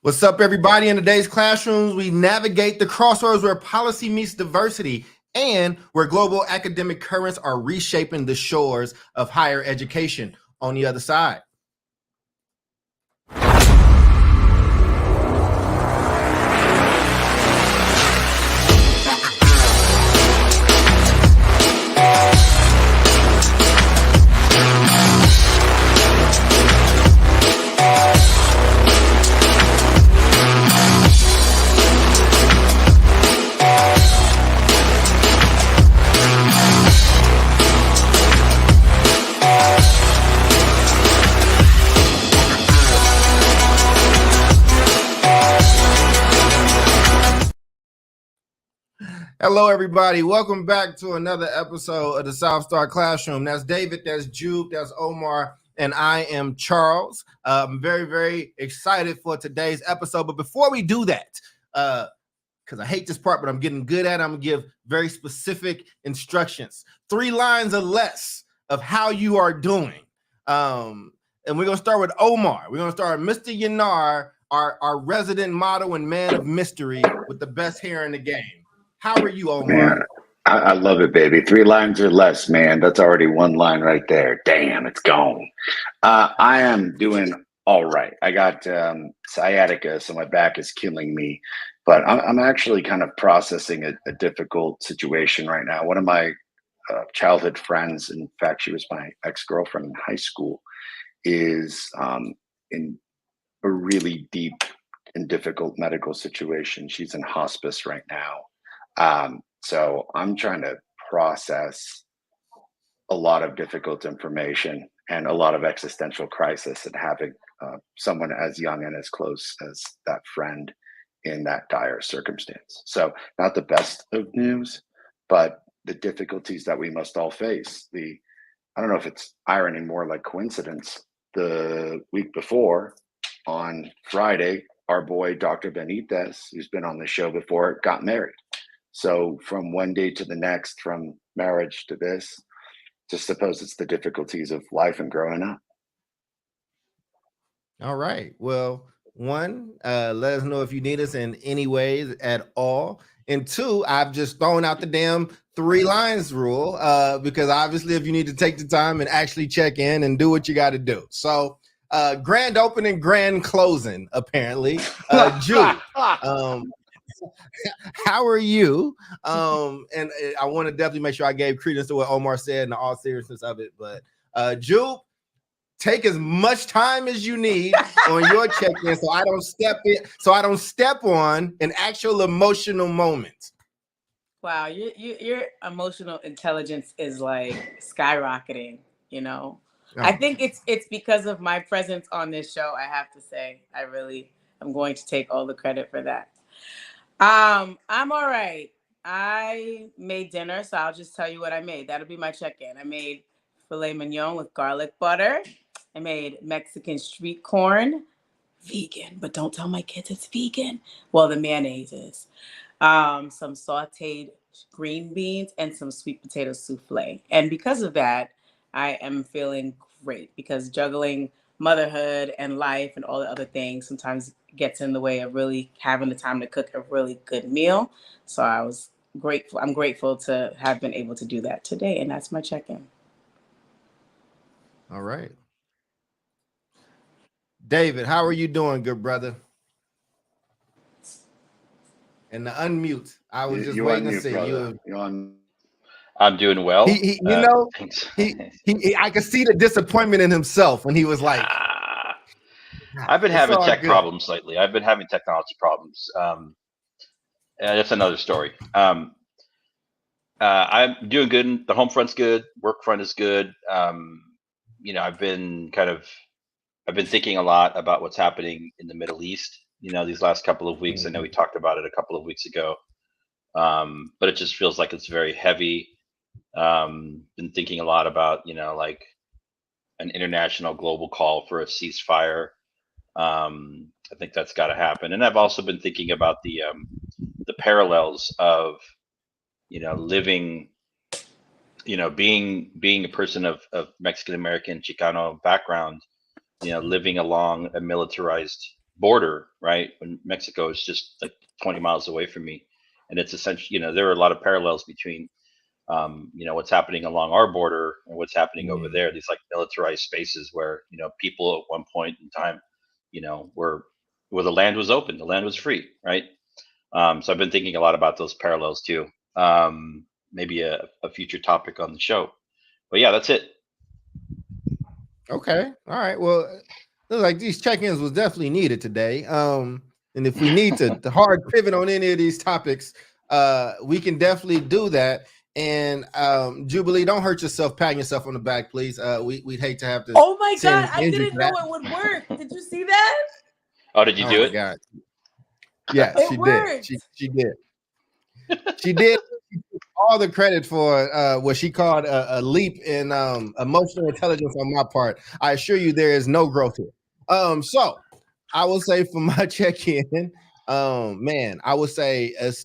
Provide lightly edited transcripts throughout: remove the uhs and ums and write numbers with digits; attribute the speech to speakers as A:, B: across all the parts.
A: What's up, everybody? In today's classrooms, we navigate the crossroads where policy meets diversity and where global academic currents are reshaping the shores of higher education. On the other side. Hello, everybody. Welcome back to another episode of the South Star Classroom. That's David, that's Jude, that's Omar, and I am Charles. I'm very, very excited for today's episode. But before we do that, because I hate this part, but I'm getting good at it, I'm going to give very specific instructions. 3 lines or less of how you are doing. And we're going to start with Omar. We're going to start with Mr. Yanar, our resident model and man of mystery with the best hair in the game. How are you, Omar?
B: Man, I love it, baby. 3 lines or less, man. That's already 1 line right there. Damn, it's gone. I am doing all right. I got sciatica, so my back is killing me. But I'm actually kind of processing a difficult situation right now. One of my childhood friends, in fact, she was my ex-girlfriend in high school, is in a really deep and difficult medical situation. She's in hospice right now. So I'm trying to process a lot of difficult information and a lot of existential crisis, and having someone as young and as close as that friend in that dire circumstance. So not the best of news, but the difficulties that we must all face. I don't know if it's irony, more like coincidence. The week before, on Friday, our boy, Dr. Benitez, who's been on the show before, got married. So from one day to the next, from marriage to this, just suppose it's the difficulties of life and growing up.
A: All right. Well, 1, let us know if you need us in any ways at all. And 2, I've just thrown out the damn 3 lines rule because obviously if you need to take the time and actually check in and do what you got to do. So grand opening, grand closing, apparently. Jude. How are you? And I want to definitely make sure I gave credence to what Omar said in the all seriousness of it. But Jude, take as much time as you need on your check-in so I don't step on an actual emotional moment.
C: Wow, your emotional intelligence is like skyrocketing, you know. Oh. I think it's because of my presence on this show, I have to say. I'm going to take all the credit for that. I'm all right. I made dinner, so I'll just tell you what I made. That'll be my check-in. I made filet mignon with garlic butter. I made Mexican street corn, vegan, but don't tell my kids it's vegan. Well, the mayonnaise is. Some sauteed green beans and some sweet potato souffle. And because of that, I am feeling great, because juggling motherhood and life and all the other things sometimes gets in the way of really having the time to cook a really good meal. So I'm grateful to have been able to do that today. And that's my check-in.
A: All right. David, how are you doing, good brother? And the unmute. I was just waiting to see you.
D: I'm doing well.
A: I could see the disappointment in himself when he was like,
D: I've been having tech problems lately. I've been having technology problems. That's another story. I'm doing good. The home front's good. Work front is good. I've been thinking a lot about what's happening in the Middle East. These last couple of weeks. I know we talked about it a couple of weeks ago, but it just feels like it's very heavy. Been thinking a lot about, like an international global call for a ceasefire. I think that's got to happen. And I've also been thinking about the parallels of, living, being a person of Mexican American Chicano background, living along a militarized border, right? When Mexico is just like 20 miles away from me, and it's essentially, there are a lot of parallels between, what's happening along our border and what's happening over there. These like militarized spaces where people at one point in time, where the land was open, the land was free, right? So I've been thinking a lot about those parallels too. Maybe a future topic on the show. But yeah, that's it.
A: Okay. All right. Well, looks like these check-ins was definitely needed today. And if we need to hard pivot on any of these topics, we can definitely do that. And Jubilee, don't hurt yourself, patting yourself on the back, please. We'd hate to have to.
C: Oh my God, I didn't know it would work. Did you see that?
D: Oh, did you do it?
A: God. Yeah,
C: it
A: she
C: worked.
A: did. She did. She did. She took all the credit for what she called a leap in emotional intelligence on my part. I assure you, there is no growth here. So I will say for my check-in, man, I would say it's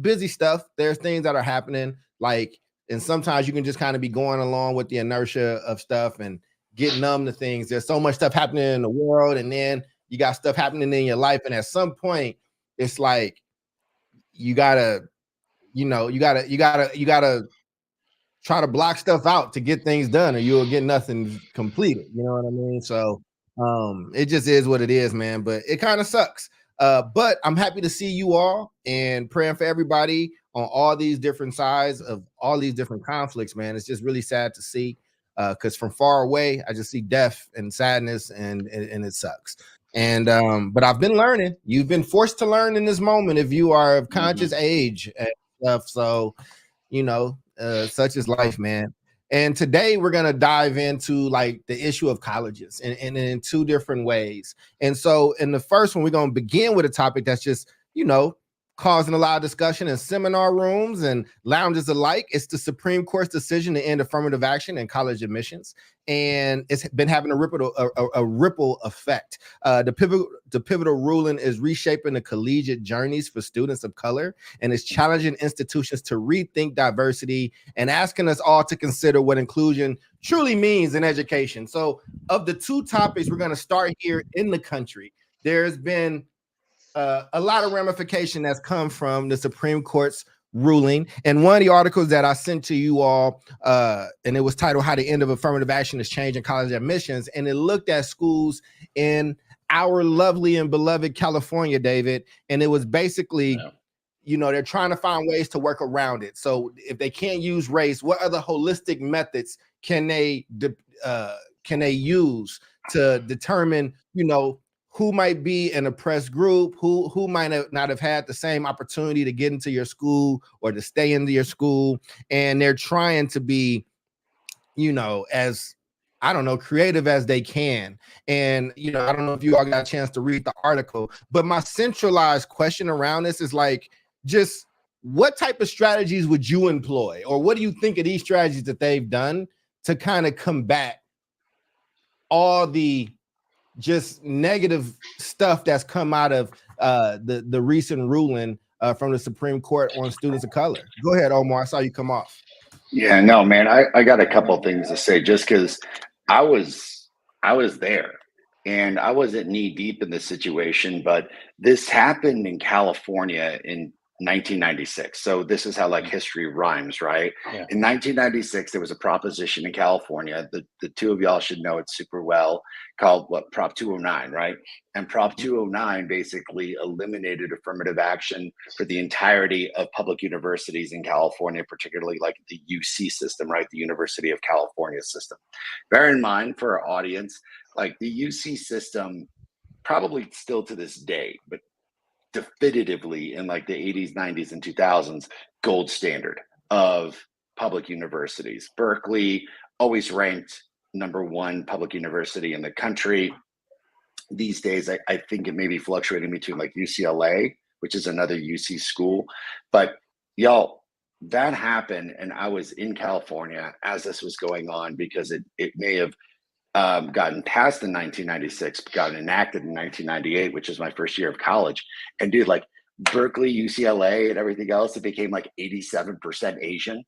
A: busy stuff. There's things that are happening, and sometimes you can just kind of be going along with the inertia of stuff and get numb to things. There's so much stuff happening in the world, and then you got stuff happening in your life, and at some point, it's like you gotta try to block stuff out to get things done, or you'll get nothing completed. You know what I mean? So it just is what it is, man. But it kind of sucks. But I'm happy to see you all and praying for everybody on all these different sides of all these different conflicts, man. It's just really sad to see, because from far away, I just see death and sadness, and it sucks. And but I've been learning. You've been forced to learn in this moment if you are of conscious age and stuff. So, such is life, man. And today we're gonna dive into like the issue of colleges and in two different ways. And so in the first one, we're gonna begin with a topic that's just, causing a lot of discussion in seminar rooms and lounges alike. It's the Supreme Court's decision to end affirmative action in college admissions, and it's been having a ripple effect. The pivotal ruling is reshaping the collegiate journeys for students of color, and is challenging institutions to rethink diversity and asking us all to consider what inclusion truly means in education. So, of the two topics, we're going to start here in the country. There's been a lot of ramification that's come from the Supreme Court's ruling. And one of the articles that I sent to you all, and it was titled "How the End of Affirmative Action is Changing College Admissions," and it looked at schools in our lovely and beloved California, David. And it was basically, they're trying to find ways to work around it. So if they can't use race, what other holistic methods can they use to determine, who might be an oppressed group, who might not have had the same opportunity to get into your school or to stay into your school. And they're trying to be, as, I don't know, creative as they can. And, I don't know if you all got a chance to read the article, but my centralized question around this is like, just what type of strategies would you employ? Or what do you think of these strategies that they've done to kind of combat all the just negative stuff that's come out of the recent ruling from the Supreme Court on students of color? Go ahead, Omar. I saw you come off.
B: Yeah, no, man. I got a couple of things to say just because I was there and I wasn't knee deep in the situation, but this happened in California in 1996. So this is how like history rhymes, right?
D: Yeah.
B: In 1996, there was a proposition in California. The two of y'all should know it super well, called Prop 209, right? And Prop 209 basically eliminated affirmative action for the entirety of public universities in California, particularly like the UC system, right? The University of California system. Bear in mind for our audience, like the UC system, probably still to this day, but definitively in like the 80s, 90s, and 2000s, gold standard of public universities. Berkeley always ranked #1 public university in the country. These days, I think it may be fluctuating between like UCLA, which is another UC school. But y'all, that happened, and I was in California as this was going on because it may have gotten passed in 1996, gotten enacted in 1998, which is my first year of college. And dude, like Berkeley, UCLA, and everything else, it became like 87% Asian.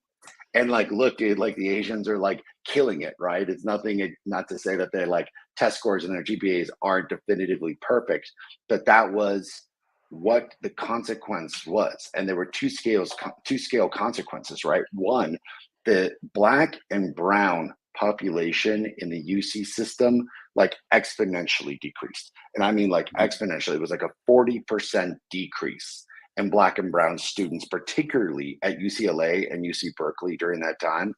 B: And like, look, dude, like the Asians are like killing it, right? It's nothing, not to say that they're like test scores and their GPAs aren't definitively perfect, but that was what the consequence was. And there were two scale consequences, right? One, the black and brown population in the UC system like exponentially decreased. And I mean like exponentially. It was like a 40% decrease in black and brown students, particularly at UCLA and UC Berkeley during that time.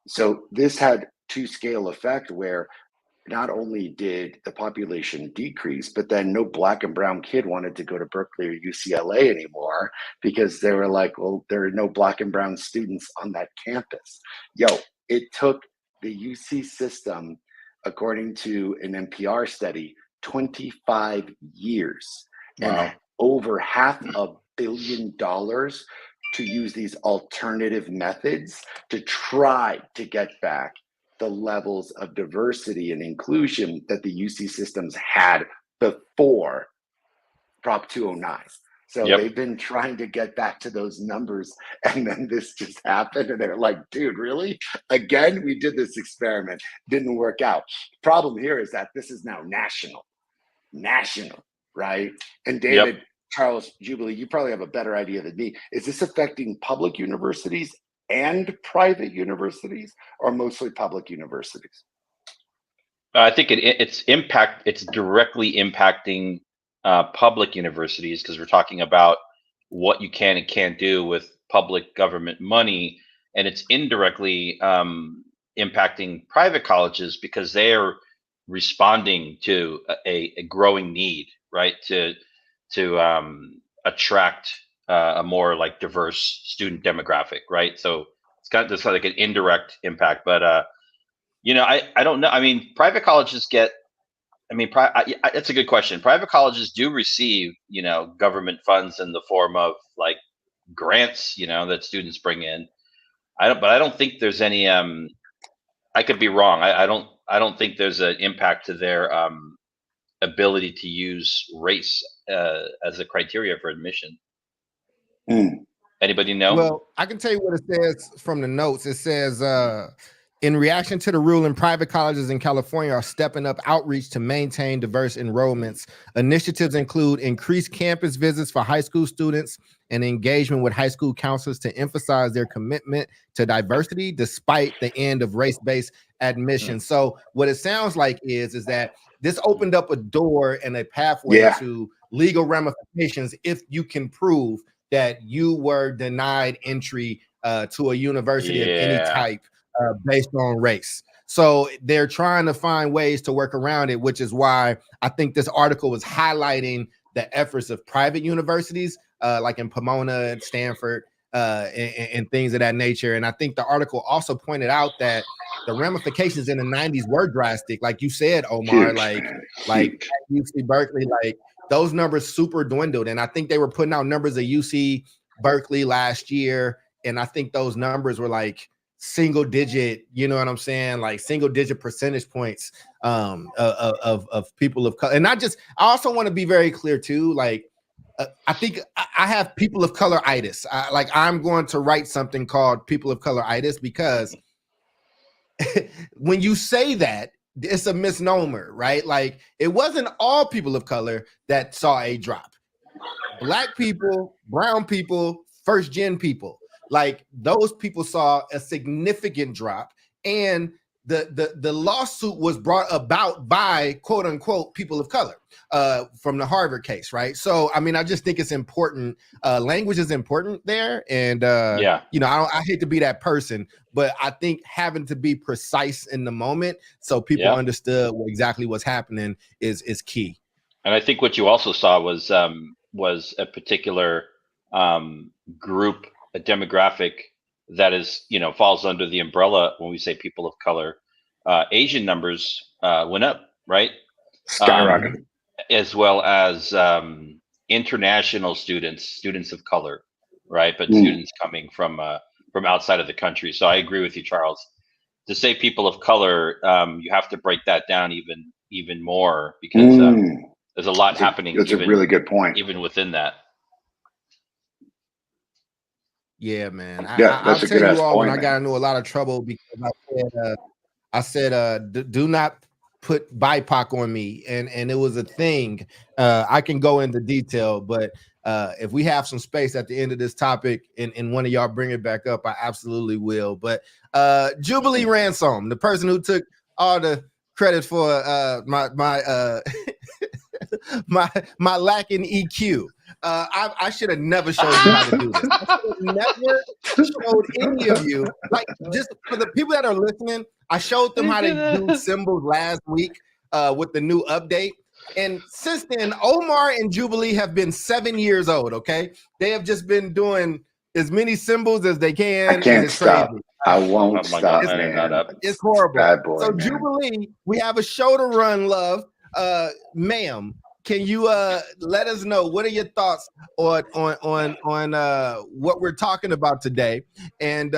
B: So this had two scale effect where not only did the population decrease, but then no black and brown kid wanted to go to Berkeley or UCLA anymore because they were like, well, there are no black and brown students on that campus. Yo, it took the UC system, according to an NPR study, 25 years and over $500 million to use these alternative methods to try to get back the levels of diversity and inclusion that the UC systems had before Prop 209. So they've been trying to get back to those numbers, and then this just happened, and they're like, dude, really? Again, we did this experiment, didn't work out. Problem here is that this is now national, right? And David, Charles, Jubilee, you probably have a better idea than me. Is this affecting public universities and private universities, or mostly public universities?
D: I think it's directly impacting public universities, because we're talking about what you can and can't do with public government money, and it's indirectly impacting private colleges because they are responding to a growing need, right, to attract a more like diverse student demographic, right? So it's got this like an indirect impact, but I don't know. I mean, private colleges get. I mean, it's a good question. Private colleges do receive, government funds in the form of like grants, that students bring in. But I don't think there's any. I could be wrong. I don't think there's an impact to their ability to use race as a criteria for admission. Anybody know?
A: Well, I can tell you what it says from the notes. It says, in reaction to the ruling, private colleges in California are stepping up outreach to maintain diverse enrollments. Initiatives include increased campus visits for high school students and engagement with high school counselors to emphasize their commitment to diversity despite the end of race-based admission. So what it sounds like is that this opened up a door and a pathway to legal ramifications if you can prove that you were denied entry to a university of any type based on race. So they're trying to find ways to work around it, which is why I think this article was highlighting the efforts of private universities, like in Pomona and Stanford, and things of that nature. And I think the article also pointed out that the ramifications in the 90s were drastic. Like you said, Omar, like UC Berkeley, like those numbers super dwindled. And I think they were putting out numbers of UC Berkeley last year. And I think those numbers were like single digit, you know what I'm saying? Like single digit percentage points of people of color. And I also want to be very clear too. Like, I think I have people of color-itis. I'm going to write something called people of color-itis because when you say that, it's a misnomer, right? Like it wasn't all people of color that saw a drop. Black people, brown people, first-gen people, like those people saw a significant drop, and the lawsuit was brought about by quote unquote people of color from the Harvard case, right? So I mean, I just think it's important. Language is important there, and I hate to be that person, but I think having to be precise in the moment so people understood exactly what's happening is key.
D: And I think what you also saw was a particular group, a demographic that is, falls under the umbrella when we say people of color. Asian numbers went up, right?
B: Skyrocketed.
D: As well as international students of color, right? But students coming from outside of the country. So I agree with you, Charles. To say people of color, you have to break that down even more because there's a lot happening.
B: That's a really good point.
D: Even within that.
A: Yeah, man.
B: Yeah,
A: I'll
B: that's a
A: tell
B: good
A: you
B: ass
A: all when
B: point,
A: I got
B: man.
A: into a lot of trouble because I said, do not put BIPOC on me, and it was a thing. I can go into detail, but if we have some space at the end of this topic, and one of y'all bring it back up, I absolutely will. But Jubilee Ransom, the person who took all the credit for my my lack in EQ. I should have never showed you how to do this. I should have never showed any of you. Like, just for the people that are listening, I showed them how to do symbols last week with the new update. And since then, Omar and Jubilee have been 7 years old. Okay, they have just been doing as many symbols as they can,
B: I
A: and
B: can't
A: it's
B: stop.
A: crazy.
B: I won't
D: Oh my
B: stop,
D: God, man, not
B: man.
D: up.
A: It's horrible.
B: Bad boy,
A: So
B: man.
A: Jubilee, we have a show to run, love. Ma'am, can you let us know what are your thoughts on what we're talking about today, and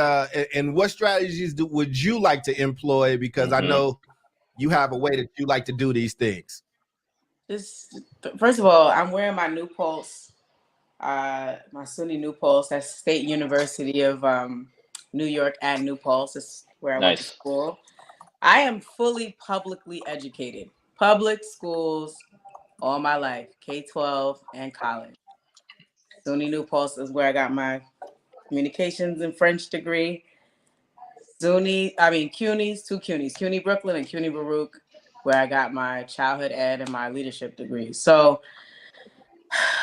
A: what strategies would you like to employ? Because I know you have a way that you like to do these things.
C: First of all, I'm wearing my New Pulse, my SUNY New Pulse. That's State University of New York at New Pulse. That's where I went to
D: Nice.
C: school. I am fully publicly educated. Public schools all my life, K-12 and college. SUNY New Pulse is where I got my communications and French degree. CUNY's, two CUNY's, CUNY Brooklyn and CUNY Baruch, where I got my childhood ed and my leadership degree. So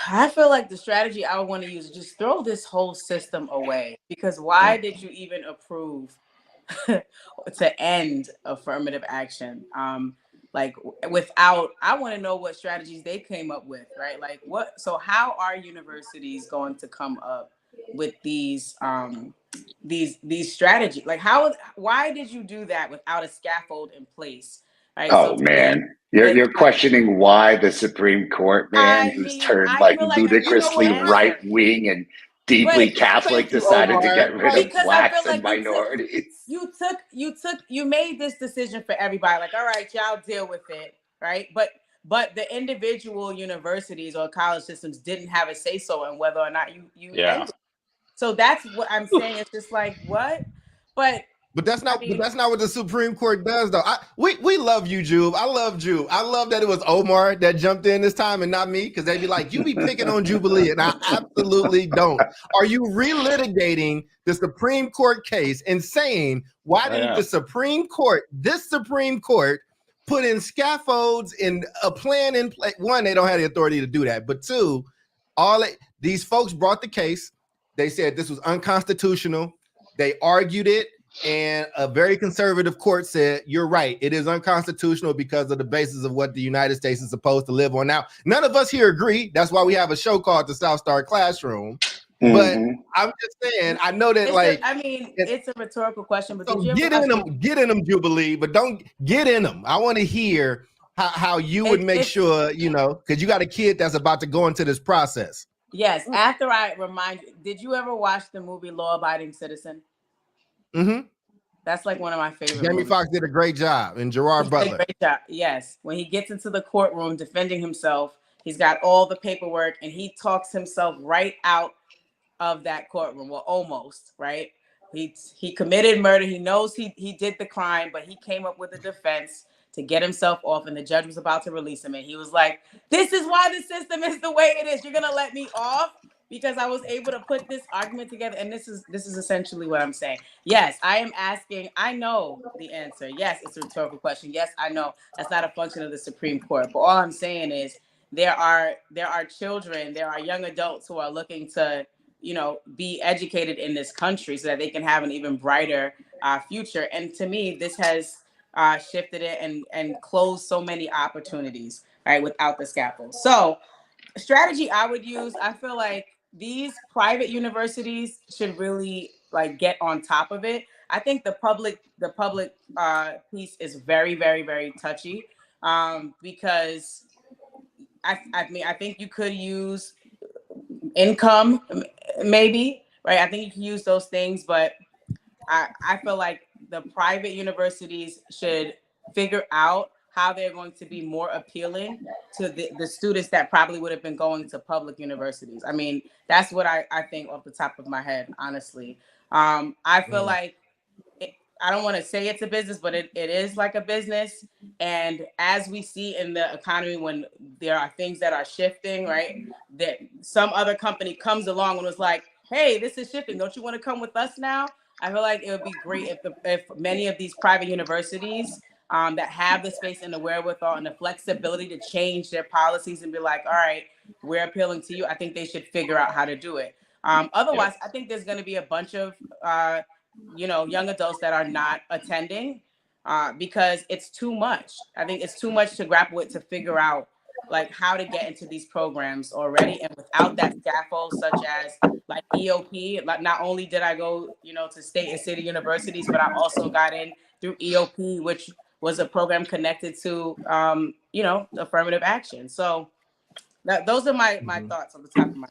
C: I feel like the strategy I would want to use is just throw this whole system away, because why did you even approve to end affirmative action? Like, without, I want to know what strategies they came up with, right? Like, what, so how are universities going to come up with these strategies? Like, why did you do that without a scaffold in place? Right.
B: Oh, man. You're questioning why the Supreme Court, man, who's turned
C: I
B: like
C: feel like you know
B: ludicrously
C: what
B: right wing and deeply
C: But
B: Catholic,
A: Thank you,
B: decided to
A: Omar.
B: get rid of
C: because I feel
B: blacks and
C: like
B: minorities.
C: you made this decision for everybody. Like, all right, y'all deal with it, right? But the individual universities or college systems didn't have a say so in whether or not you ended. So that's what I'm saying. It's just like, what?
A: But that's not.
C: I mean,
A: But that's not what the Supreme Court does, though. We love you, Jube. I love Jube. I love that it was Omar that jumped in this time and not me, because they'd be like, "You be picking on Jubilee," and I absolutely don't. Are you relitigating the Supreme Court case and saying why didn't the Supreme Court, this Supreme Court, put in scaffolds and a plan in place? One, they don't have the authority to do that, but two, these folks brought the case. They said this was unconstitutional. They argued it. And a very conservative court said, you're right, it is unconstitutional because of the basis of what the United States is supposed to live on. Now, none of us here agree. That's why we have a show called the South Star Classroom. But I'm just saying, I know that
C: it's a rhetorical question, but
A: so
C: did you
A: get in them, Jubilee, but don't get in them. I want to hear how you would make sure, because you got a kid that's about to go into this process.
C: Yes. After I remind you, did you ever watch the movie Law Abiding Citizen?
A: Mm-hmm.
C: That's like one of my favorite
A: Jamie Foxx did a great job, and Gerard Butler.
C: Great job. Yes. When he gets into the courtroom defending himself, he's got all the paperwork and he talks himself right out of that courtroom. Well, almost, right? He committed murder. He knows he did the crime, but he came up with a defense to get himself off, and the judge was about to release him. And he was like, this is why the system is the way it is. You're going to let me off because I was able to put this argument together. And this is essentially what I'm saying. Yes, I am asking. I know the answer. Yes, it's a rhetorical question. Yes, I know that's not a function of the Supreme Court. But all I'm saying is there are children, there are young adults who are looking to, be educated in this country so that they can have an even brighter future. And to me, this has shifted it and closed so many opportunities, right, without the scaffold. So strategy I would use, I feel like these private universities should really get on top of it. I think the public piece is very, very, very touchy because I think you could use income, maybe, right? I think you can use those things, but I feel like the private universities should figure out how they're going to be more appealing to the students that probably would have been going to public universities. I mean, that's what I think off the top of my head, honestly. I feel like I don't want to say it's a business, but it is like a business. And as we see in the economy, when there are things that are shifting, right, that some other company comes along and was like, hey, this is shifting. Don't you want to come with us now? I feel like it would be great if many of these private universities that have the space and the wherewithal and the flexibility to change their policies and be like, all right, we're appealing to you. I think they should figure out how to do it. Otherwise, I think there's going to be a bunch of young adults that are not attending because it's too much. I think it's too much to grapple with, to figure out like how to get into these programs already. And without that scaffold, such as like EOP, like not only did I go, to state and city universities, but I also got in through EOP, which was a program connected to, affirmative action. So those are my thoughts on the top of my.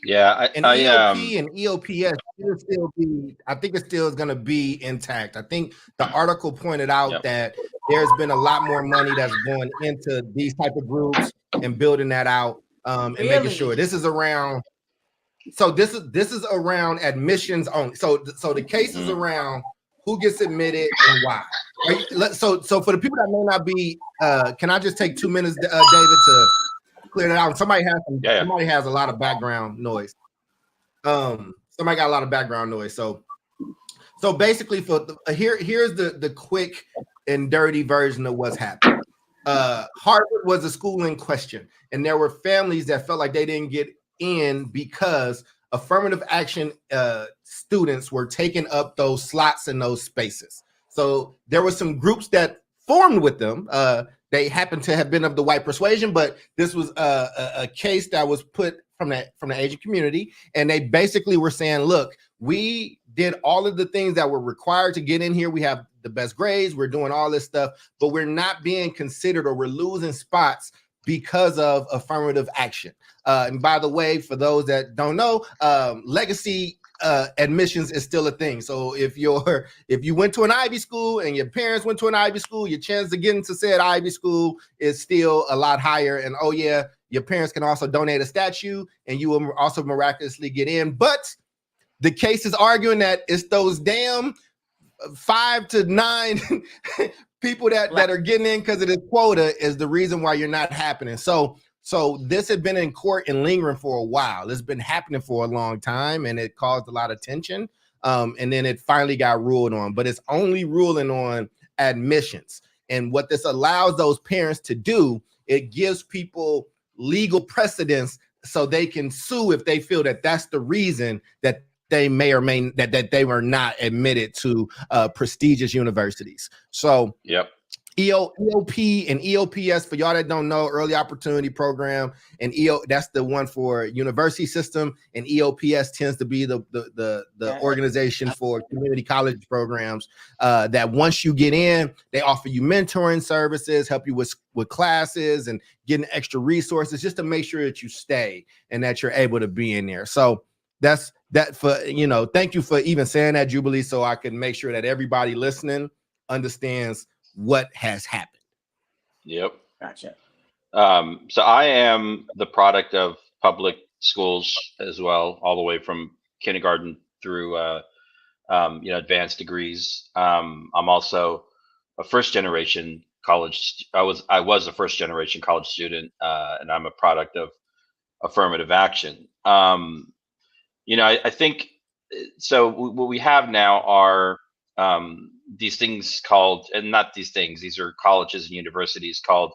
D: Yeah,
A: and EOP and EOPS still be, I think it still is going to be intact. I think the article pointed out that there's been a lot more money that's going into these type of groups and building that out and making sure this is around. So this is around admissions only. So the case is around who gets admitted and why. So for the people that may not be, can I just take 2 minutes, David, to clear that out? Somebody has a lot of background noise. Somebody got a lot of background noise. So basically, here's the quick and dirty version of what's happened. Harvard was a school in question, and there were families that felt like they didn't get in because affirmative action students were taking up those slots in those spaces. So there were some groups that formed with them. They happened to have been of the white persuasion, but this was a case that was put from the Asian community, and they basically were saying, look, we did all of the things that were required to get in here. We have the best grades, we're doing all this stuff, but we're not being considered, or we're losing spots because of affirmative action. And by the way, for those that don't know, legacy admissions is still a thing. So if you went to an Ivy school and your parents went to an Ivy school, your chance to get into said Ivy school is still a lot higher. And oh yeah, your parents can also donate a statue and you will also miraculously get in. But the case is arguing that it's those damn 5 to 9 people that are getting in because of this quota is the reason why you're not happening. So this had been in court and lingering for a while. It's been happening for a long time, and it caused a lot of tension. And then it finally got ruled on, but it's only ruling on admissions. And what this allows those parents to do, it gives people legal precedence so they can sue if they feel that that's the reason that they may or may that they were not admitted to prestigious universities. So EOP and EOPS, for y'all that don't know, early opportunity program, and that's the one for university system, and EOPS tends to be the organization for community college programs that once you get in, they offer you mentoring services, help you with classes and getting extra resources just to make sure that you stay and that you're able to be in there. So that's that for, thank you for even saying that, Jubilee, so I can make sure that everybody listening understands what has happened.
D: Yep.
C: Gotcha.
D: So I am the product of public schools as well, all the way from kindergarten through, advanced degrees. I'm also a first generation college. I was a first generation college student, and I'm a product of affirmative action. I think so. What we have now are these things called, and not these things, these are colleges and universities called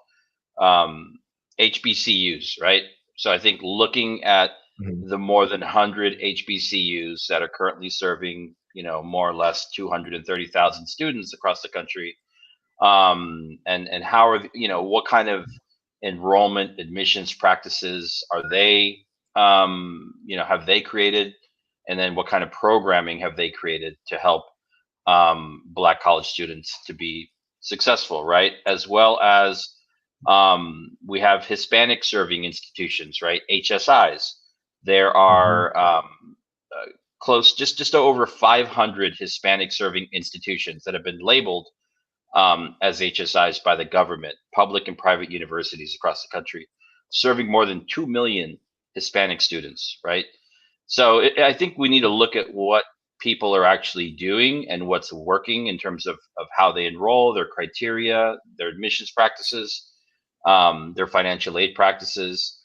D: HBCUs, right? So I think looking at the more than 100 HBCUs that are currently serving, more or less 230,000 students across the country, and how are, what kind of enrollment admissions practices are they, have they created, and then what kind of programming have they created to help Black college students to be successful, right? As well as we have Hispanic serving institutions, right? HSIs. There are close, just over 500 Hispanic serving institutions that have been labeled as HSIs by the government, public and private universities across the country, serving more than 2 million Hispanic students, right? So I think we need to look at what people are actually doing and what's working in terms of how they enroll, their criteria, their admissions practices, their financial aid practices.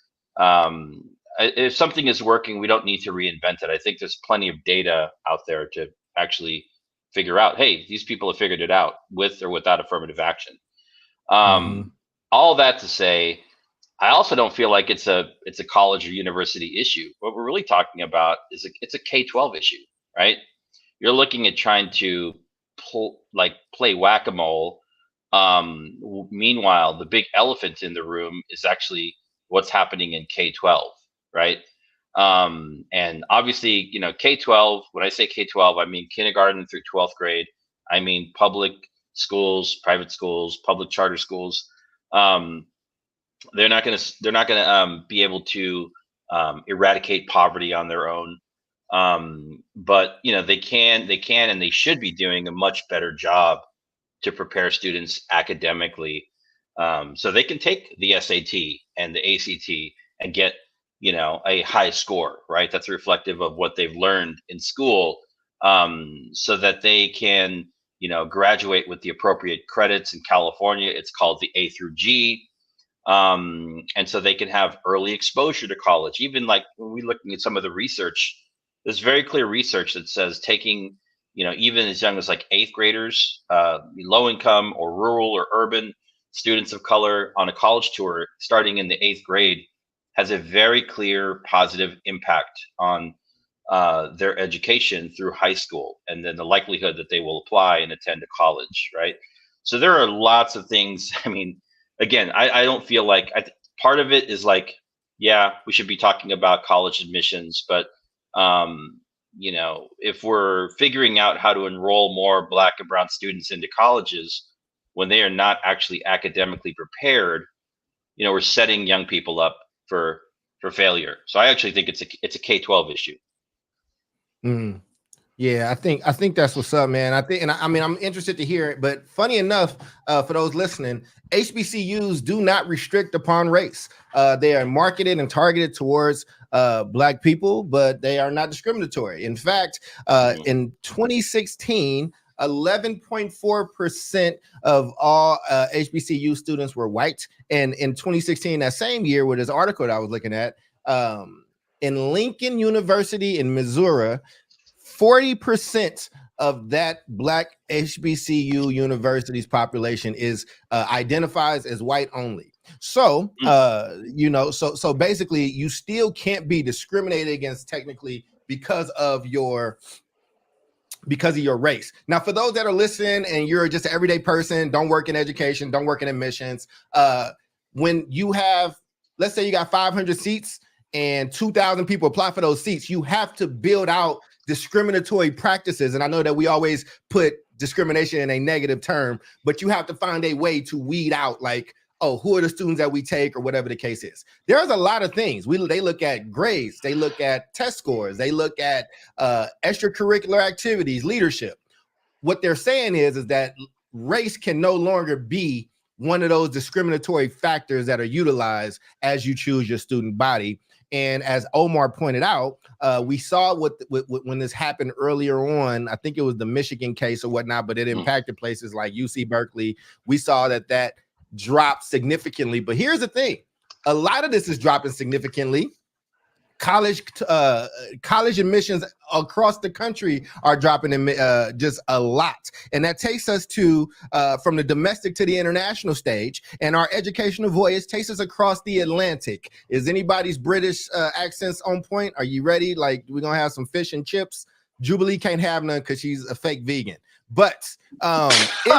D: If something is working, we don't need to reinvent it. I think there's plenty of data out there to actually figure out, hey, these people have figured it out with or without affirmative action. All that to say, I also don't feel like it's a college or university issue. What we're really talking about is it's a K-12 issue, right? You're looking at trying to play whack-a-mole. Meanwhile, the big elephant in the room is actually what's happening in K-12, right? And obviously, you know, K-12, when I say K-12, I mean kindergarten through 12th grade. I mean public schools, private schools, public charter schools. They're not going to be able to eradicate poverty on their own. But you know, they can and they should be doing a much better job to prepare students academically, so they can take the SAT and the ACT and get, you know, a high score, right? That's reflective of what they've learned in school, so that they can, you know, graduate with the appropriate credits. In California, it's called the A through G. And so they can have early exposure to college. Even like when we're looking at some of the research, there's very clear research that says taking, you know, even as young as like 8th graders, low income or rural or urban students of color on a college tour starting in the 8th grade has a very clear positive impact on their education through high school, and then the likelihood that they will apply and attend a college, right? So there are lots of things. I mean, again, I don't feel like part of it is like, yeah, we should be talking about college admissions, but you know, if we're figuring out how to enroll more Black and brown students into colleges when they are not actually academically prepared, you know, we're setting young people up for failure. So I actually think it's a K-12 issue.
A: Yeah, I think that's what's up, man. I mean, I'm interested to hear it, but funny enough, for those listening, HBCUs do not restrict upon race. They are marketed and targeted towards Black people, but they are not discriminatory. In fact, in 2016, 11.4% of all HBCU students were white, and in 2016, that same year, with this article that I was looking at, in Lincoln University in Missouri, 40% of that Black HBCU university's population is identifies as white only. So, you know, so basically, you still can't be discriminated against technically because of your race. Now, for those that are listening and you're just an everyday person, don't work in education, don't work in admissions, when you have, let's say you got 500 seats and 2,000 people apply for those seats, you have to build out discriminatory practices. And I know that we always put discrimination in a negative term, but you have to find a way to weed out, like, oh, who are the students that we take, or whatever the case is. There's a lot of things. They look at grades, they look at test scores, they look at extracurricular activities, leadership. What they're saying is that race can no longer be one of those discriminatory factors that are utilized as you choose your student body. And as Omar pointed out, we saw when this happened earlier on. I think it was the Michigan case or whatnot, but it impacted places like UC Berkeley. We saw that dropped significantly. But here's the thing: a lot of this is dropping significantly. College admissions across the country are dropping just a lot, and that takes us to from the domestic to the international stage, and our educational voyage takes us across the Atlantic. Is anybody's British accents on point? Are you ready? Like, we're gonna have some fish and chips. Jubilee can't have none because she's a fake vegan. But in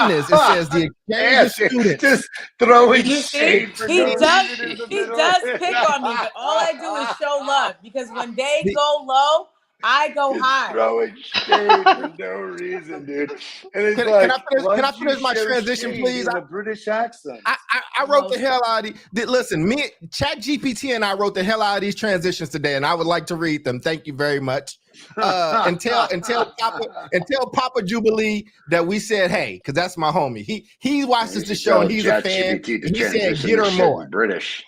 A: this, it says the exchange of students.
B: Just throwing
C: shade. He does pick on me, but all I do is show love, because when they go low, I go high.
B: Throwing shade for no reason, dude. And it's
A: can I finish my transition, please?
B: In a British accent.
A: I wrote the hell out of these. Listen, ChatGPT and I wrote the hell out of these transitions today, and I would like to read them. Thank you very much. And tell Papa Jubilee that we said hey, because that's my homie. He watches the show and he's a fan. And he said get her more
B: British.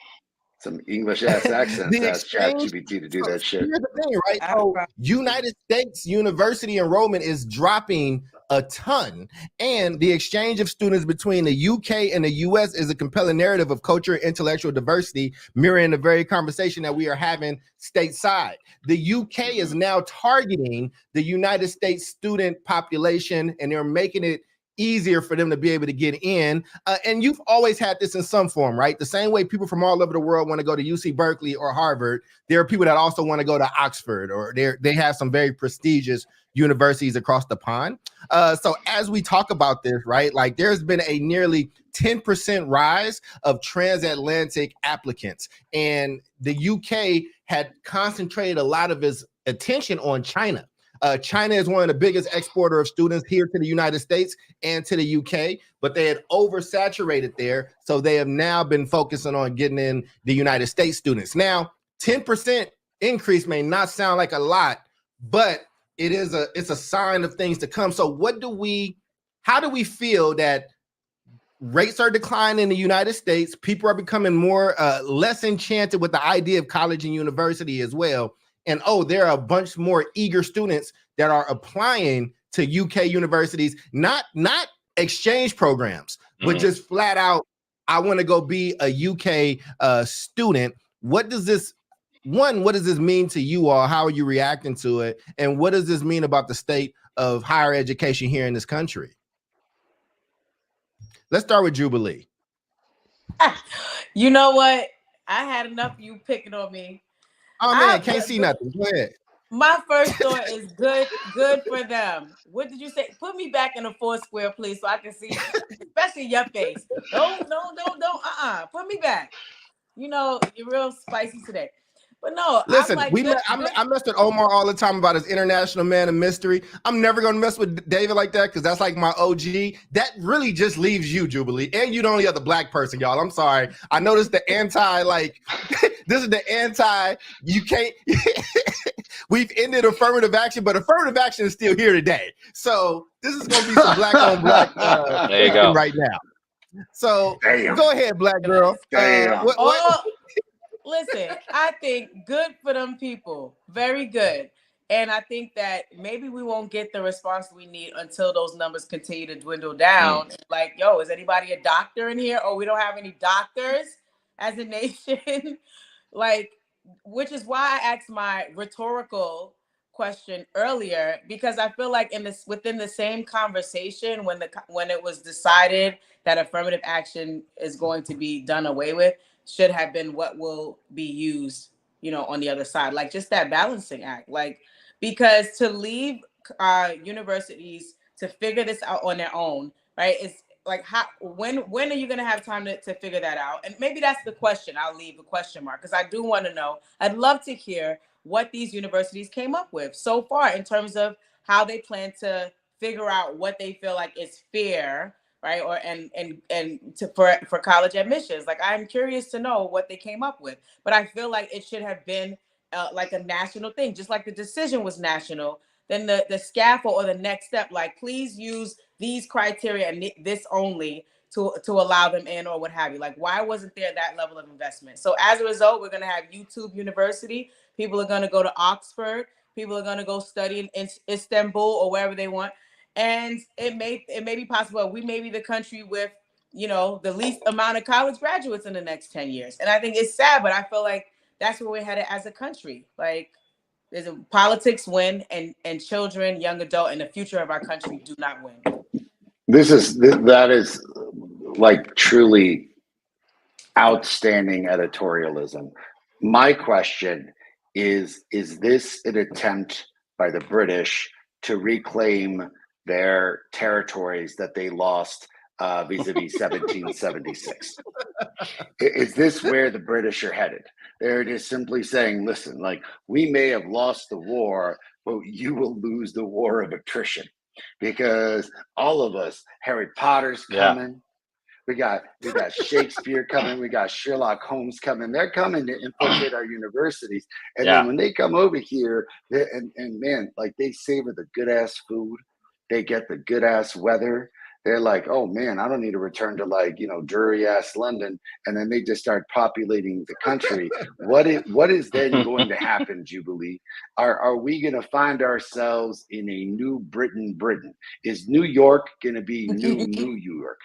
B: Some English ass accents. Ask ChatGPT to do that shit.
A: Here's the thing, right? So United States university enrollment is dropping a ton, and the exchange of students between the UK and the US is a compelling narrative of culture and intellectual diversity, mirroring the very conversation that we are having stateside. The UK is now targeting the United States student population, and they're making it easier for them to be able to get in. And you've always had this in some form, right? The same way people from all over the world want to go to UC Berkeley or Harvard, there are people that also want to go to Oxford, or they have some very prestigious universities across the pond. So as we talk about this, right, like there's been a nearly 10% rise of transatlantic applicants, and the UK had concentrated a lot of its attention on China. China is one of the biggest exporter of students here to the United States and to the UK, but they had oversaturated there. So they have now been focusing on getting in the United States students. Now, 10% increase may not sound like a lot, but it's a sign of things to come. So how do we feel that rates are declining in the United States? People are becoming less enchanted with the idea of college and university as well. And there are a bunch more eager students that are applying to UK universities, not exchange programs, but just flat out, I want to go be a UK student. What does this mean to you all? How are you reacting to it? And what does this mean about the state of higher education here in this country? Let's start with Jubilee.
C: You know what? I had enough of you picking on me.
A: Oh man, can't see nothing. Go ahead.
C: My first thought is good for them. What did you say? Put me back in a 4 square, please, so I can see, especially your face. Don't. Put me back. You know, you're real spicy today. But no,
A: listen,
C: I
A: mess with Omar all the time about his international man of mystery. I'm never gonna mess with David like that because that's like my OG. That really just leaves you, Jubilee, and you're the only other black person, y'all. I'm sorry. I noticed the this is the anti. You can't. We've ended affirmative action, but affirmative action is still here today. So this is gonna be some black on black
D: there you go.
A: right now. So go ahead, black girl.
C: Listen, I think good for them people. Very good. And I think that maybe we won't get the response we need until those numbers continue to dwindle down. Like, yo, is anybody a doctor in here? Oh, we don't have any doctors as a nation. Like, which is why I asked my rhetorical question earlier, because I feel like within the same conversation when it was decided that affirmative action is going to be done away with, should have been what will be used, on the other side, like just that balancing act, like, because to leave universities to figure this out on their own, right? It's like, when are you going to have time to figure that out? And maybe that's the question. I'll leave a question mark, because I do want to know. I'd love to hear what these universities came up with so far in terms of how they plan to figure out what they feel like is fair, right? Or for college admissions. Like, I'm curious to know what they came up with, but I feel like it should have been like a national thing, just like the decision was national. Then the scaffold or the next step, like, please use these criteria and this only to allow them in, or what have you. Like, why wasn't there that level of investment? So as a result, we're going to have YouTube University. People are going to go to Oxford. People are going to go study in Istanbul or wherever they want. And it may be possible we may be the country with, the least amount of college graduates in the next 10 years. And I think it's sad, but I feel like that's where we're headed as a country. Like, politics win, and children, young adult, and the future of our country do not win.
B: That is like truly outstanding editorialism. My question is this an attempt by the British to reclaim their territories that they lost vis-a-vis 1776? Is this where the British are headed? They're just simply saying, listen, like, we may have lost the war, but you will lose the war of attrition, because all of us, Harry Potter's coming. We got Shakespeare coming. We got Sherlock Holmes coming. They're coming to infiltrate our universities. And then when they come over here, and man, like they savor the good ass food. They get the good ass weather. They're like, oh man, I don't need to return to like, dreary ass London. And then they just start populating the country. What is then going to happen, Jubilee? Are we going to find ourselves in a new Britain? Is New York going to be New York?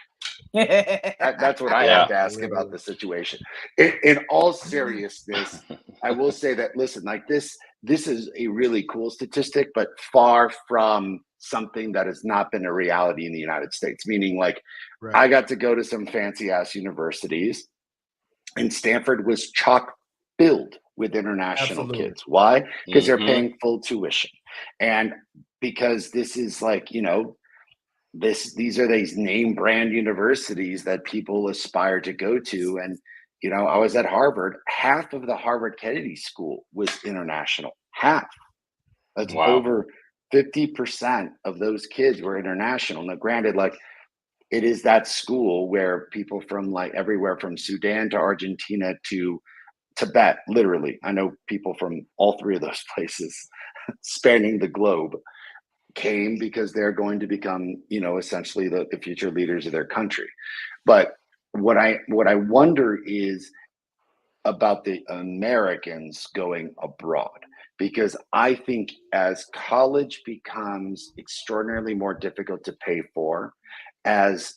B: That's what I have to ask about the situation. In all seriousness, I will say that, listen, like this is a really cool statistic, but far from something that has not been a reality in the United States. Meaning, like, I got to go to some fancy ass universities, and Stanford was chock filled with international kids. Why? Because they're paying full tuition, and because this is like, these are these name brand universities that people aspire to go to. And I was at Harvard. Half of the Harvard Kennedy School was international. Half. That's over 50% of those kids were international. Now, granted, like, it is that school where people from like everywhere from Sudan to Argentina to Tibet, literally, I know people from all three of those places spanning the globe, came because they're going to become, essentially the future leaders of their country. But what I wonder is about the Americans going abroad, because I think as college becomes extraordinarily more difficult to pay for, as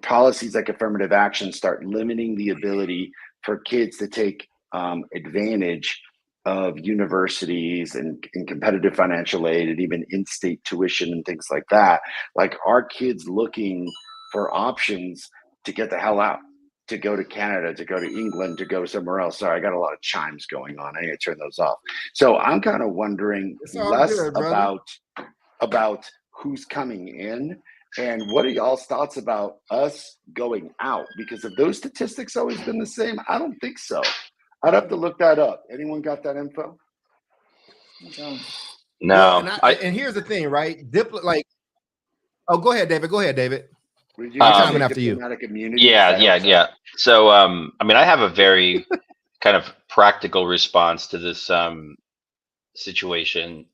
B: policies like affirmative action start limiting the ability for kids to take advantage of universities and competitive financial aid and even in-state tuition and things like that, like, our kids looking for options to get the hell out, to go to Canada, to go to England, to go somewhere else. Sorry, I got a lot of chimes going on. I need to turn those off. So I'm kind of wondering less about who's coming in and what are y'all's thoughts about us going out? Because have those statistics always been the same? I don't think so. I'd have to look that up. Anyone got that info?
D: No.
A: Well, and here's the thing, right? Oh, go ahead, David.
B: I'm
A: coming after you.
D: Yeah. So, I have a very kind of practical response to this situation.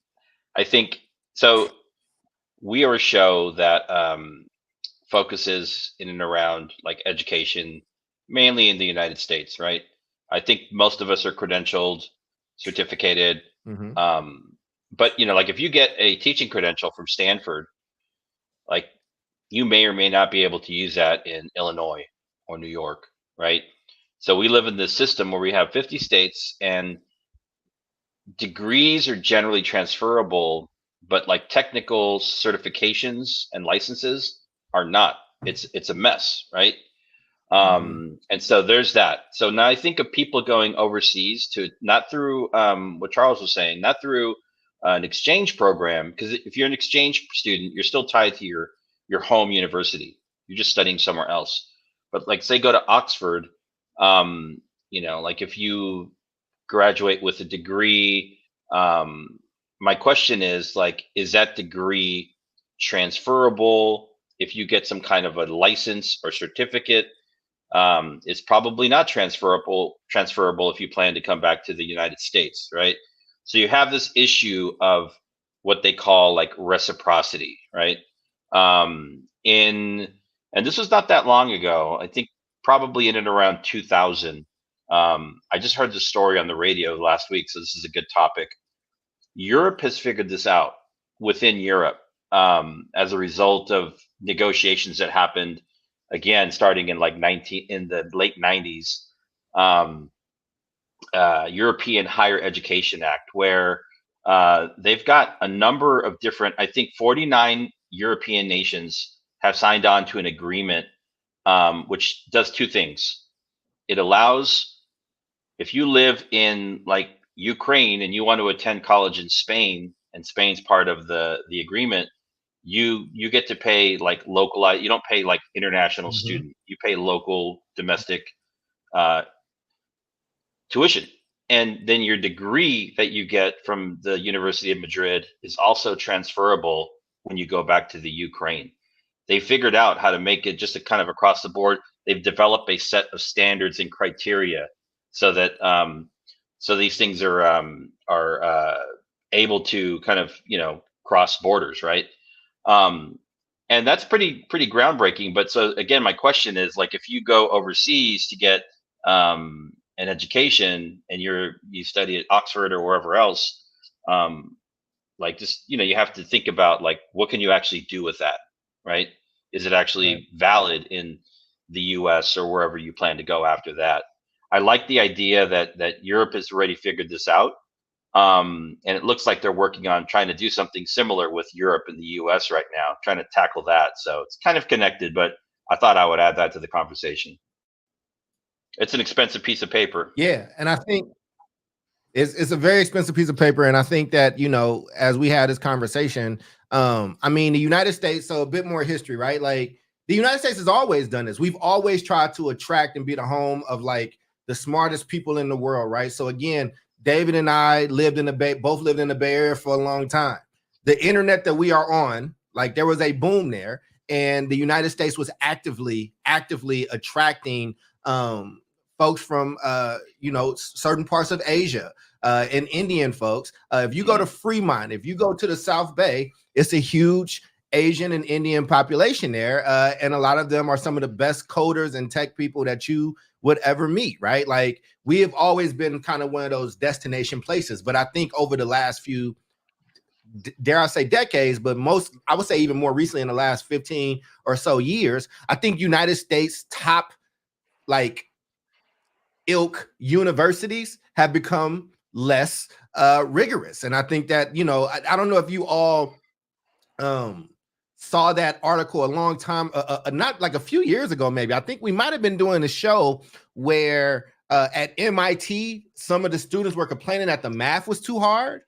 D: I think so. We are a show that focuses in and around like education, mainly in the United States, right? I think most of us are credentialed, certificated. But like if you get a teaching credential from Stanford, like you may or may not be able to use that in Illinois or New York, right? So we live in this system where we have 50 states and degrees are generally transferable, but like technical certifications and licenses are not. It's a mess, right? And so there's that. So now I think of people going overseas to not through what Charles was saying, not through an exchange program, because if you're an exchange student, you're still tied to your home university. You're just studying somewhere else. But like say go to Oxford, like if you graduate with a degree, my question is like, is that degree transferable? If you get some kind of a license or certificate, it's probably not transferable if you plan to come back to the United States, right? So you have this issue of what they call like reciprocity, right? And this was not that long ago. I think probably in and around 2000. I just heard the story on the radio last week, so this is a good topic. Europe has figured this out within Europe as a result of negotiations that happened again starting in in the late 90s. European Higher Education Act, where they've got a number of different, I think 49 European nations have signed on to an agreement which does two things. It allows, if you live in like Ukraine and you want to attend college in Spain, and Spain's part of the agreement, you get to pay like localized. You don't pay like international student. You pay local domestic tuition, and then your degree that you get from the University of Madrid is also transferable when you go back to the Ukraine. they figured out how to make it just a kind of across the board. They've developed a set of standards and criteria so that so these things are able to kind of cross borders, right? And that's pretty groundbreaking. But so again, my question is, like, if you go overseas to get an education and you study at Oxford or wherever else, like, just you have to think about, like, what can you actually do with that, right? Is it actually valid in the US or wherever you plan to go after that? I like the idea that Europe has already figured this out. And it looks like they're working on trying to do something similar with Europe and the US right now, trying to tackle that. So it's kind of connected, but I thought I would add that to the conversation. It's an expensive piece of paper.
A: Yeah, and I think it's a very expensive piece of paper, and I think that as we had this conversation, I mean, the United States. So a bit more history, right? Like, the United States has always done this. We've always tried to attract and be the home of, like, the smartest people in the world, right? So again, David and I both lived in the Bay Area for a long time. The internet that we are on, like, there was a boom there, and the United States was actively attracting folks from certain parts of Asia and Indian folks. If you go to Fremont, if you go to the South Bay, it's a huge Asian and Indian population there, and a lot of them are some of the best coders and tech people that you would ever meet, right? Like, we have always been kind of one of those destination places. But I think over the last few, dare I say, decades, but I would say even more recently, in the last 15 or so years, I think United States top, like, ilk universities have become less rigorous. And I think that, I don't know if you all saw that article a long time, not like a few years ago, maybe. I think we might have been doing a show where at MIT, some of the students were complaining that the math was too hard.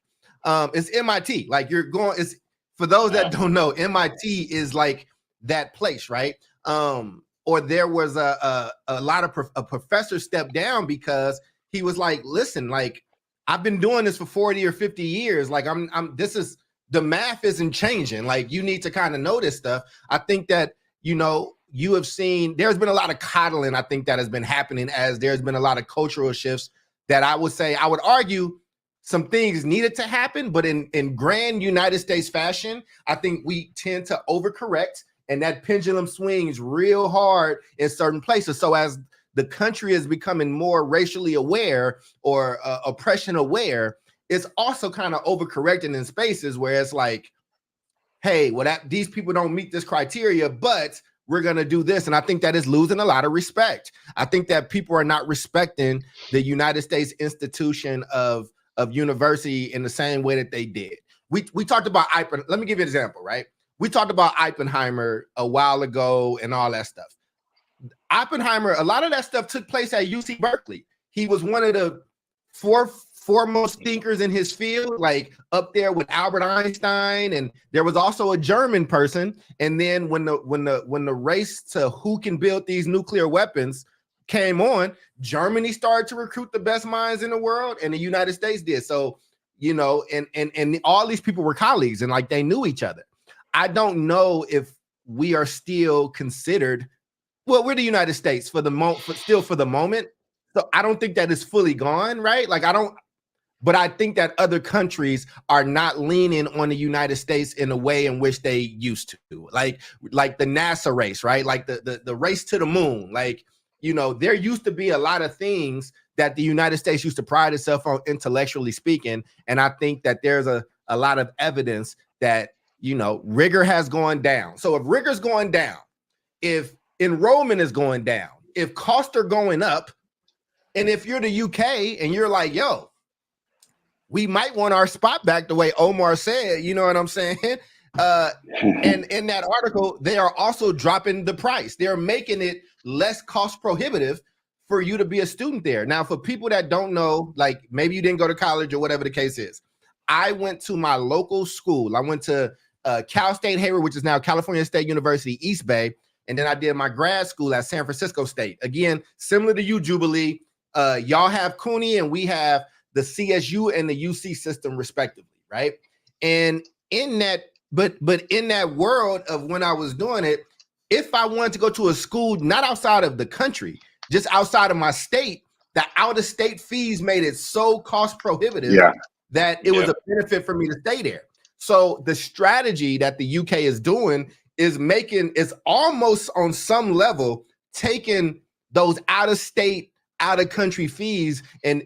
A: It's MIT. Like, for those that don't know, MIT is like that place, right? Or there was a lot of a professor stepped down because he was like, listen, like, I've been doing this for 40 or 50 years. Like, the math isn't changing. Like, you need to kind of know this stuff. I think that, you have seen, there's been a lot of coddling, I think, that has been happening, as there's been a lot of cultural shifts that I would argue some things needed to happen, but in grand United States fashion, I think we tend to overcorrect, and that pendulum swings real hard in certain places. So as the country is becoming more racially aware or oppression aware, it's also kind of overcorrecting in spaces where it's like, hey, these people don't meet this criteria, but we're going to do this. And I think that is losing a lot of respect. I think that people are not respecting the United States institution of university in the same way that they did. We talked about let me give you an example, right? We talked about Oppenheimer a while ago and all that stuff. Oppenheimer, a lot of that stuff took place at UC Berkeley. He was one of the foremost thinkers in his field, like up there with Albert Einstein, and there was also a German person. And then when the race to who can build these nuclear weapons came on, Germany started to recruit the best minds in the world, and the United States did. So, and all these people were colleagues, and like they knew each other. I don't know if we are still considered, well, we're the United States for the moment. So I don't think that is fully gone, right? Like, but I think that other countries are not leaning on the United States in a way in which they used to, like the NASA race, right? Like the race to the moon. Like, there used to be a lot of things that the United States used to pride itself on, intellectually speaking. And I think that there's a lot of evidence that, rigor has gone down. So if rigor's going down, if enrollment is going down, if costs are going up, and if you're the UK and you're like, yo, we might want our spot back, the way Omar said, you know what I'm saying? And in that article, they are also dropping the price. They're making it less cost prohibitive for you to be a student there. Now, for people that don't know, like maybe you didn't go to college or whatever the case is, I went to my local school. I went to Cal State Hayward, which is now California State University, East Bay. And then I did my grad school at San Francisco State. Again, similar to you, Jubilee, y'all have CUNY and we have the CSU and the UC system respectively, right? And in that, but in that world of when I was doing it, if I wanted to go to a school not outside of the country, just outside of my state, the out-of-state fees made it so cost prohibitive that it was a benefit for me to stay there. So the strategy that the UK is doing is almost on some level taking those out-of-state, out-of-country fees and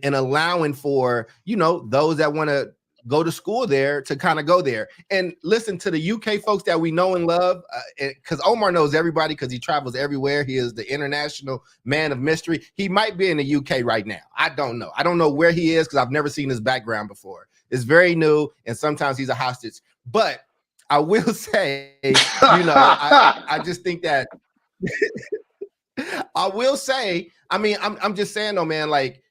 A: allowing for, you know, those that want to go to school there to kind of go there. And listen to the UK folks that we know and love, because Omar knows everybody because he travels everywhere. He is the international man of mystery. He might be in the UK right now. I don't know. I don't know where he is because I've never seen his background before. It's very new, and sometimes he's a hostage. But I will say, you know, I just think that I will say, I mean, I'm just saying though, man, like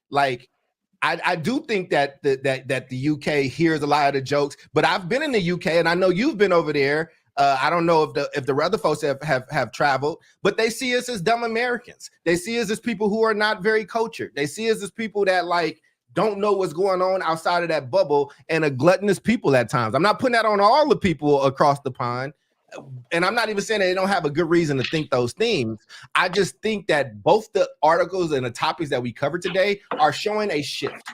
A: I do think that the UK hears a lot of the jokes, but I've been in the UK and I know you've been over there. I don't know if the other folks have traveled, but they see us as dumb Americans. They see us as people who are not very cultured. They see us as people that like don't know what's going on outside of that bubble and a gluttonous people at times. I'm not putting that on all the people across the pond. And I'm not even saying that they don't have a good reason to think those things. I just think that both the articles and the topics that we covered today are showing a shift.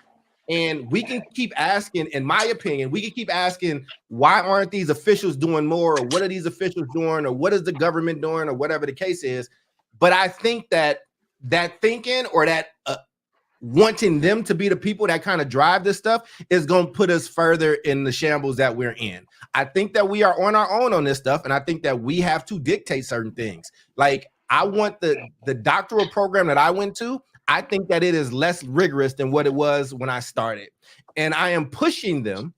A: And we can keep asking, in my opinion, we can keep asking, why aren't these officials doing more? Or what are these officials doing? Or what is the government doing? Or whatever the case is. But I think that thinking or that wanting them to be the people that kind of drive this stuff is going to put us further in the shambles that we're in. I think that we are on our own on this stuff, and I think that we have to dictate certain things. Like, I want the doctoral program that I went to, I think that it is less rigorous than what it was when I started. And I am pushing them.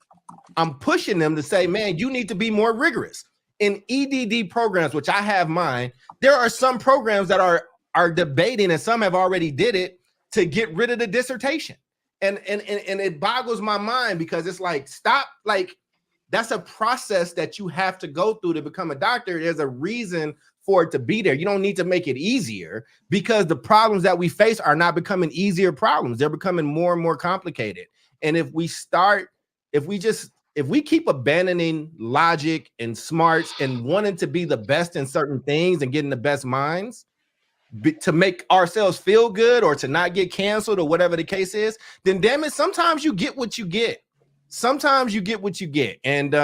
A: I'm pushing them to say, man, you need to be more rigorous. In EDD programs, which I have mine, there are some programs that are debating, and some have already did it, to get rid of the dissertation. And it boggles my mind because it's like, stop, like, that's a process that you have to go through to become a doctor. There's a reason for it to be there. You don't need to make it easier because the problems that we face are not becoming easier problems. They're becoming more and more complicated. And if we keep abandoning logic and smarts and wanting to be the best in certain things and getting the best minds, to make ourselves feel good or to not get canceled or whatever the case is, then damn it, sometimes you get what you get. Sometimes you get what you get. And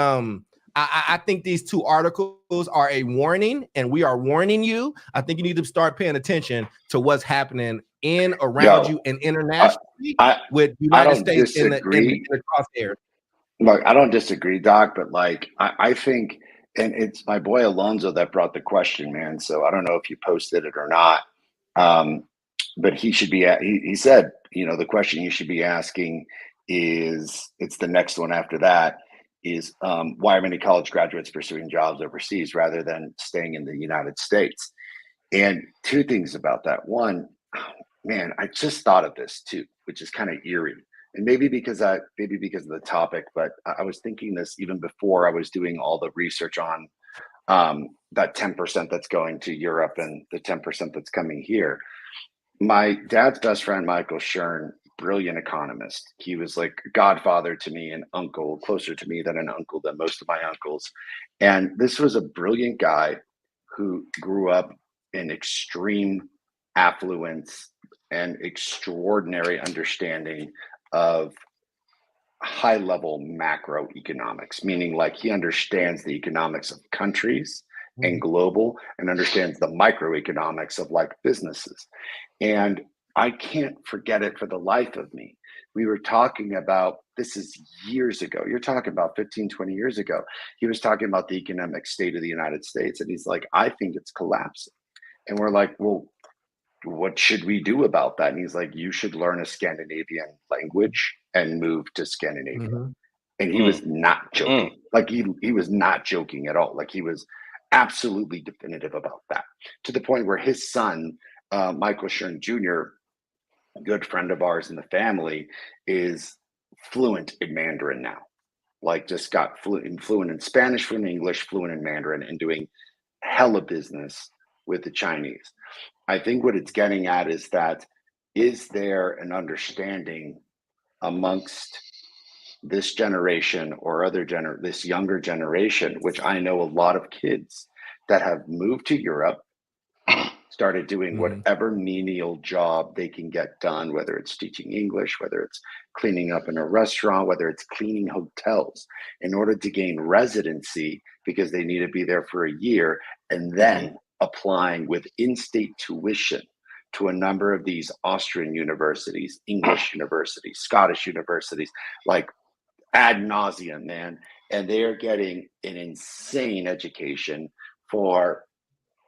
A: I think these two articles are a warning, and we are warning you. I think you need to start paying attention to what's happening in, around you, and internationally with United States in the crosshairs.
B: Look, I don't disagree, Doc, but like I think, and it's my boy Alonzo that brought the question, man. So I don't know if you posted it or not, but he should be. He said, you know, the question you should be asking is, it's the next one after that, is why are many college graduates pursuing jobs overseas rather than staying in the United States? And two things about that. One, man, I just thought of this too, which is kind of eerie. And maybe because of the topic, but I was thinking this even before I was doing all the research on that 10% that's going to Europe and the 10% that's coming here. My dad's best friend, Michael Schern, brilliant economist. He was like a godfather to me, an uncle, closer to me than an uncle than most of my uncles. And this was a brilliant guy who grew up in extreme affluence and extraordinary understanding of high level macroeconomics, meaning like he understands the economics of countries and global, and understands the microeconomics of like businesses. And I can't forget it for the life of me. We were talking about, this is years ago. You're talking about 15, 20 years ago. He was talking about the economic state of the United States. And he's like, I think it's collapsing. And we're like, well, what should we do about that? And he's like, you should learn a Scandinavian language and move to Scandinavia. And he was not joking. Like he was not joking at all. Like he was absolutely definitive about that, to the point where his son, Michael Schern Jr., a good friend of ours in the family, is fluent in Mandarin now. Like just got fluent in Spanish, fluent in English, fluent in Mandarin, and doing hella business with the Chinese. I think what it's getting at is that, is there an understanding amongst this generation or this younger generation, which I know a lot of kids that have moved to Europe, started doing
A: Mhm.
B: whatever menial job they can get done, whether it's teaching English, whether it's cleaning up in a restaurant, whether it's cleaning hotels, in order to gain residency because they need to be there for a year, and then applying with in-state tuition to a number of these Austrian universities, English universities, Scottish universities, like ad nauseum, man. And they are getting an insane education for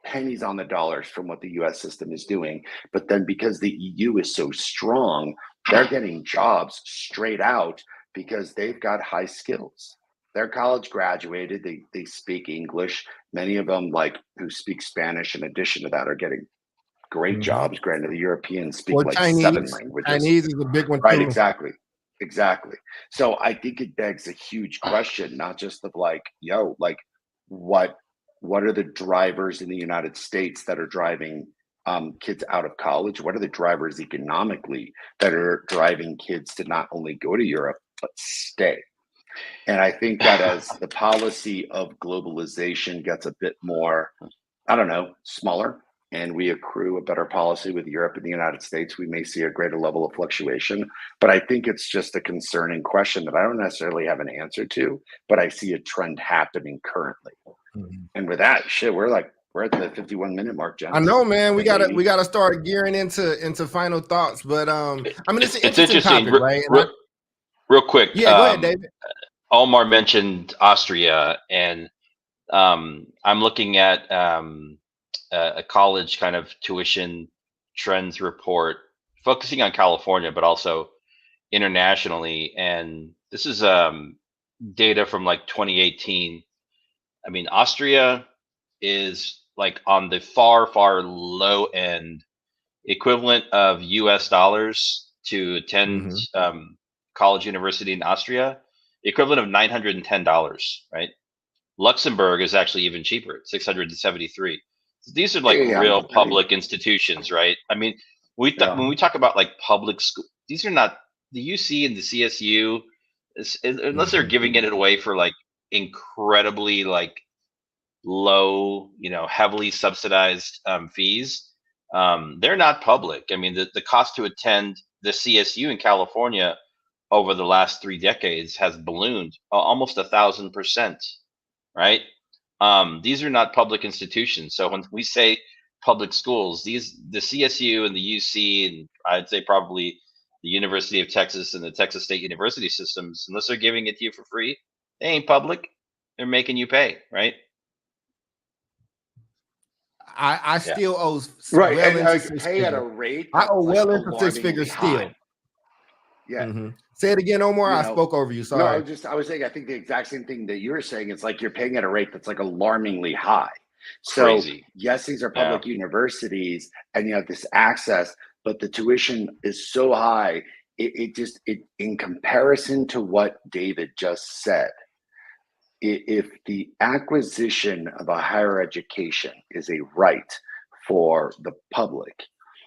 B: pennies on the dollars from what the US system is doing. But then because the EU is so strong, they're getting jobs straight out because they've got high skills. They're college graduated, they speak English. Many of them, like who speak Spanish in addition to that, are getting great jobs. Granted, the Europeans speak
A: Or
B: like
A: Chinese.
B: 7 languages.
A: Chinese is a big one
B: Right,
A: too.
B: exactly. So I think it begs a huge question, not just of like, yo, like what are the drivers in the United States that are driving kids out of college? What are the drivers economically that are driving kids to not only go to Europe but stay? And I think that as the policy of globalization gets a bit more, I don't know, smaller, and we accrue a better policy with Europe and the United States, we may see a greater level of fluctuation. But I think it's just a concerning question that I don't necessarily have an answer to, but I see a trend happening currently. And with that, shit, we're at the 51-minute mark, gents.
A: I know, man. We gotta start gearing into final thoughts. But I mean, it's an interesting topic, right?
D: Real quick.
A: Yeah, go ahead, David.
D: Omar mentioned Austria, and I'm looking at a college kind of tuition trends report focusing on California, but also internationally. And this is data from like 2018. I mean, Austria is like on the far, far low end equivalent of US dollars to attend college university in Austria, the equivalent of $910, right? Luxembourg is actually even cheaper, $673. These are like real public institutions, right? I mean, when we talk about like public school, these are not the UC and the CSU, unless they're giving it away for like incredibly like low, heavily subsidized fees. They're not public. I mean, the cost to attend the CSU in California over the last 3 decades has ballooned almost 1,000%, right? These are not public institutions. So when we say public schools, the CSU and the UC, and I'd say probably the University of Texas and the Texas State University systems, unless they're giving it to you for free, they ain't public. They're making you pay, right?
A: I still owe
B: right,
A: well
B: and
A: into six
B: pay
A: figures.
B: at a rate
A: I owe
B: like
A: well into 6 figures still.
B: Yeah.
A: Say it again, Omar. I spoke over you. Sorry.
B: No, I was saying I think the exact same thing that you were saying. It's like you're paying at a rate that's like alarmingly high. So
D: Crazy.
B: yes, these are public universities, and you have this access, but the tuition is so high. It in comparison to what David just said, if the acquisition of a higher education is a right for the public,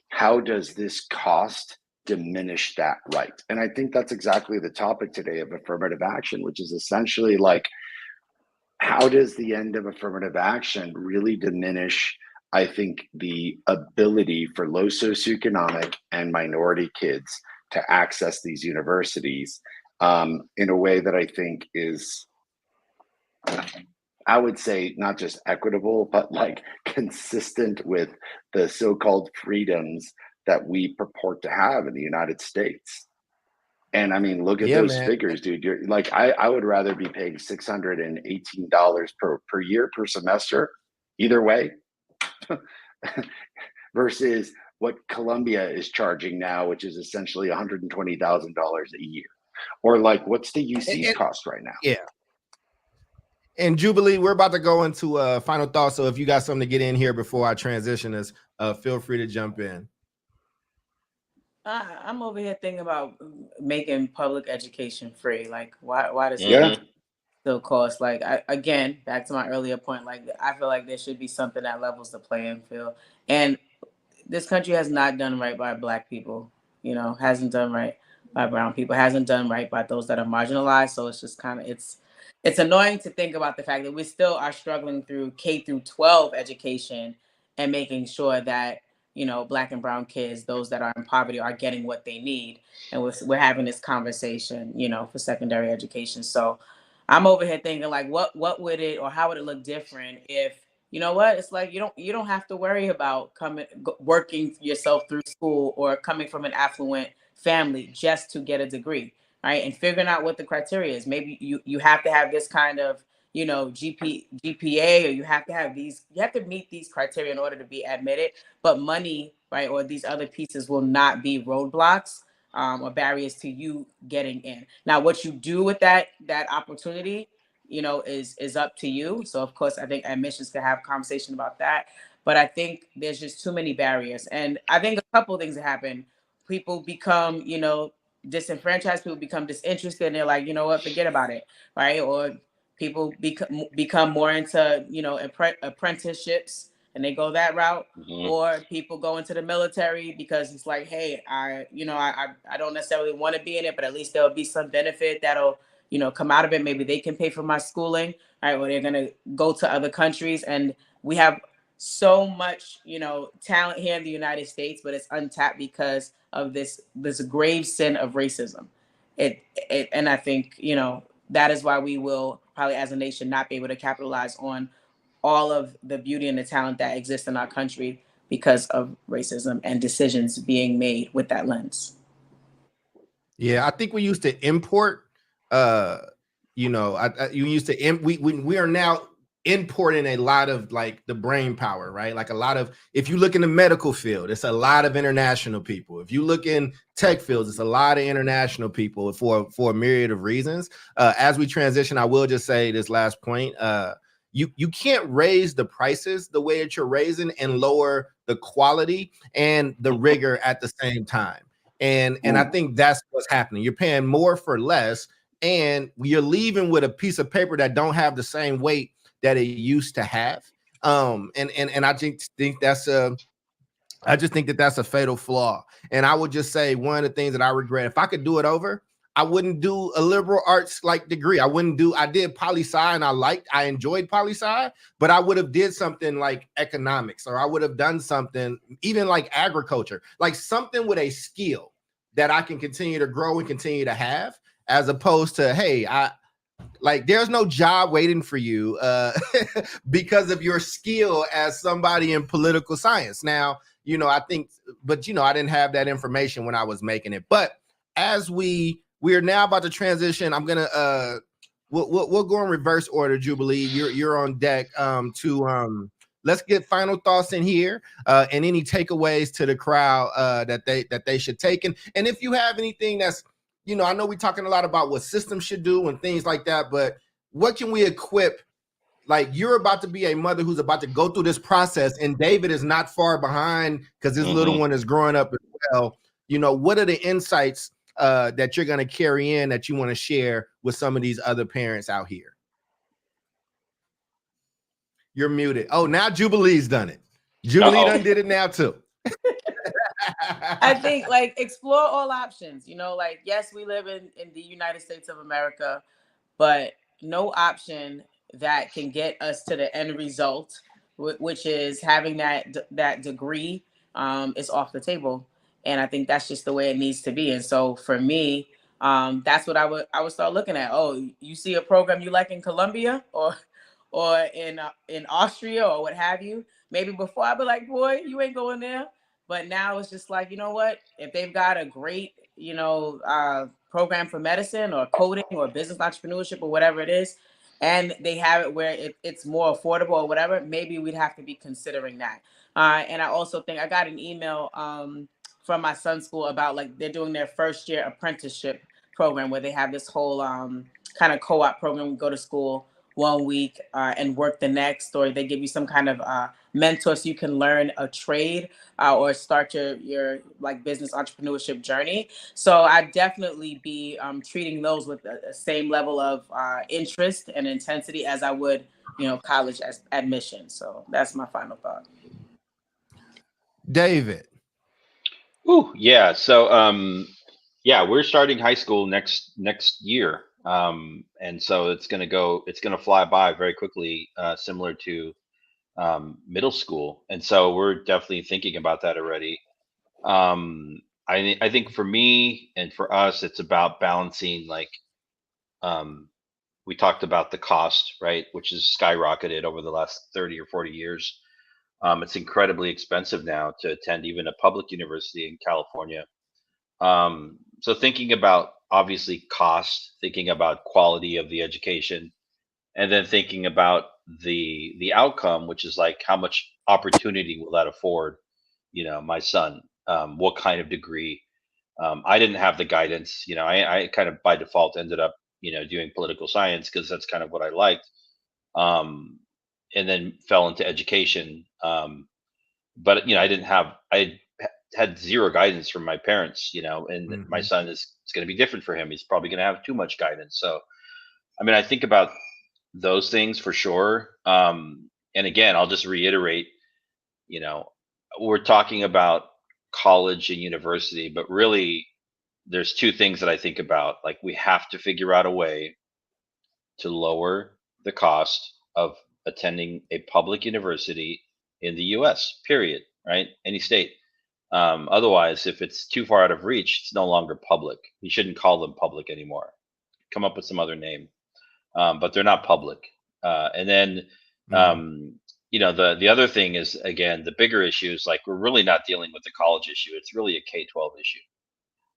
B: how does this cost diminish that right? And I think that's exactly the topic today of affirmative action, which is essentially like, how does the end of affirmative action really diminish, I think, the ability for low socioeconomic and minority kids to access these universities in a way that I think is, I would say, not just equitable, but like consistent with the so-called freedoms that we purport to have in the United States. And I mean, look at those figures, dude. You're like, I would rather be paying $618 per year per semester, either way, versus what Columbia is charging now, which is essentially $120,000 a year. Or like, what's the UC's cost right now?
A: Yeah. And Jubilee, we're about to go into final thoughts. So if you got something to get in here before I transition us, feel free to jump in.
C: I'm over here thinking about making public education free. Like, why does it still cost? Like, again, back to my earlier point, like, I feel like there should be something that levels the playing field. And this country has not done right by Black people, hasn't done right by brown people, hasn't done right by those that are marginalized. So it's just kind of, it's annoying to think about the fact that we still are struggling through K through 12 education and making sure that, you know, Black and brown kids, those that are in poverty, are getting what they need. And we're having this conversation, you know, for secondary education. So I'm over here thinking like, what would it, or how would it look different if, you know what, it's like you don't have to worry about working yourself through school or coming from an affluent family just to get a degree, right? And figuring out what the criteria is. Maybe you have to have this kind of, you know, GPA, or you have to meet these criteria in order to be admitted. But money, right, or these other pieces will not be roadblocks, or barriers to you getting in. Now, what you do with that opportunity, you know, is up to you. So of course, I think admissions could have a conversation about that. But I think there's just too many barriers. And I think a couple of things that happen. People become, you know, disenfranchised, people become disinterested, and they're like, you know what, forget about it, right? Or people become more into, you know, apprenticeships, and they go that route.
D: Mm-hmm.
C: Or people go into the military because it's like, hey, I don't necessarily want to be in it, but at least there'll be some benefit that'll, you know, come out of it. Maybe they can pay for my schooling, right? Or they're gonna go to other countries. And we have so much, you know, talent here in the United States, but it's untapped because of this grave sin of racism. And I think, you know, that is why we will probably as a nation not be able to capitalize on all of the beauty and the talent that exists in our country because of racism and decisions being made with that lens.
A: Yeah, I think we used to import. You know, you used to we are now importing a lot of like the brain power, right? Like a lot of, if you look in the medical field, it's a lot of international people. If you look in tech fields, it's a lot of international people for a myriad of reasons. As we transition, I will just say this last point. You can't raise the prices the way that you're raising and lower the quality and the rigor at the same time. And I think that's what's happening. You're paying more for less, and you're leaving with a piece of paper that don't have the same weight that it used to have. And I just think that's a fatal flaw. And I would just say one of the things that I regret, if I could do it over, I wouldn't do a liberal arts like degree. I did poli-sci, and I enjoyed poli-sci, but I would have did something like economics, or I would have done something even like agriculture, like something with a skill that I can continue to grow and continue to have, as opposed to, hey, there's no job waiting for you because of your skill as somebody in political science. Now, you know, I think, but you know, I didn't have that information when I was making it. But as we are now about to transition, I'm gonna we'll go in reverse order. Jubilee, you're on deck to let's get final thoughts in here and any takeaways to the crowd that they should take. And if you have anything that's, you know, I know we're talking a lot about what systems should do and things like that, but what can we equip? Like, you're about to be a mother who's about to go through this process, and David is not far behind because his little one is growing up as well. You know, what are the insights that you're going to carry in that you want to share with some of these other parents out here? You're muted. Oh, now Jubilee's done it. Jubilee done did it now too.
C: I think like explore all options, you know, like, yes, we live in the United States of America, but no option that can get us to the end result, which is having that degree, is off the table. And I think that's just the way it needs to be. And so for me, that's what I would start looking at. Oh, you see a program you like in Colombia or in Austria or what have you. Maybe before I'd be like, boy, you ain't going there. But now it's just like, you know what? If they've got a great, you know, program for medicine or coding or business entrepreneurship or whatever it is, and they have it where it's more affordable or whatever, maybe we'd have to be considering that. And I also think I got an email from my son's school about like they're doing their first year apprenticeship program where they have this whole kind of co-op program. We go to school 1 week and work the next, or they give you some kind of mentor so you can learn a trade or start your like business entrepreneurship journey. So I definitely be treating those with the same level of interest and intensity as I would, you know, college admission. So that's my final thought.
A: David.
D: Ooh, yeah. So yeah, we're starting high school next year. And so it's going to fly by very quickly, similar to middle school. And so we're definitely thinking about that already. I think for me and for us, it's about balancing, like, we talked about the cost, right, which has skyrocketed over the last 30 or 40 years. It's incredibly expensive now to attend even a public university in California. So thinking about obviously cost, thinking about quality of the education, and then thinking about the outcome, which is like how much opportunity will that afford, my son? What kind of degree? I didn't have the guidance. I kind of by default ended up, doing political science because that's kind of what I liked. Um, and then fell into education. But I didn't have I had zero guidance from my parents, and my
A: Mhm.
D: son is going to be different for him. He's probably going to have too much guidance. So, I mean, I think about those things for sure. And again, I'll just reiterate, you know, we're talking about college and university, but really there's two things that I think about. Like, we have to figure out a way to lower the cost of attending a public university in the US, period, right? Any state. Otherwise, if it's too far out of reach, it's no longer public. You shouldn't call them public anymore. Come up with some other name, but they're not public. And then,
A: Mhm.
D: um, the other thing is, again, the bigger issue is, like, we're really not dealing with the college issue. It's really a K-12 issue.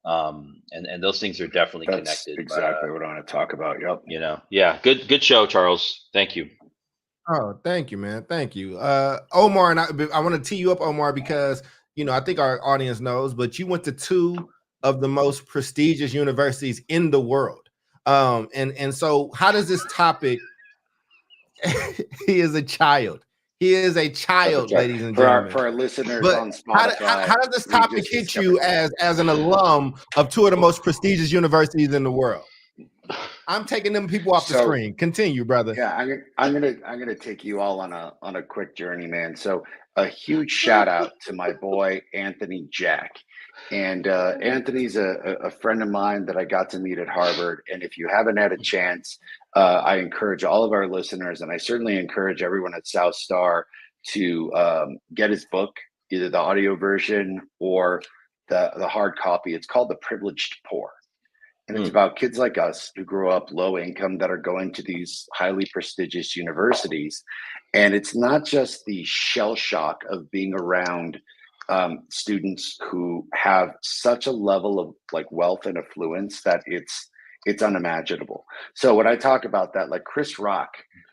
D: And those things are definitely
B: That's
D: connected. But
B: exactly what I want to talk about. Yep.
D: yeah, good show, Charles. Thank you.
A: Oh, thank you, man. Thank you. Omar, and I want to tee you up, Omar, because I think our audience knows, but you went to two of the most prestigious universities in the world. And so how does this topic he is a child. He is a
B: That's a
A: child,
B: check
A: ladies and
B: for our
A: gentlemen.
B: for our listeners
A: But
B: on
A: how
B: Spotify.
A: does this
B: We
A: topic
B: just
A: hit you
B: discovered that.
A: as an alum of two of the most prestigious universities in the world? I'm taking them people off the
B: So
A: screen. Continue, brother.
B: yeah, I'm gonna take you all on a quick journey, man. So a huge shout out to my boy Anthony Jack. And Anthony's a friend of mine that I got to meet at Harvard. And if you haven't had a chance, I encourage all of our listeners, and I certainly encourage everyone at South Star to get his book, either the audio version or the hard copy. It's called The Privileged Poor. And it's
D: Mm,
B: about kids like us who grow up low income that are going to these highly prestigious universities. And it's not just the shell shock of being around students who have such a level of like wealth and affluence that it's unimaginable. So when I talk about that, like Chris Rock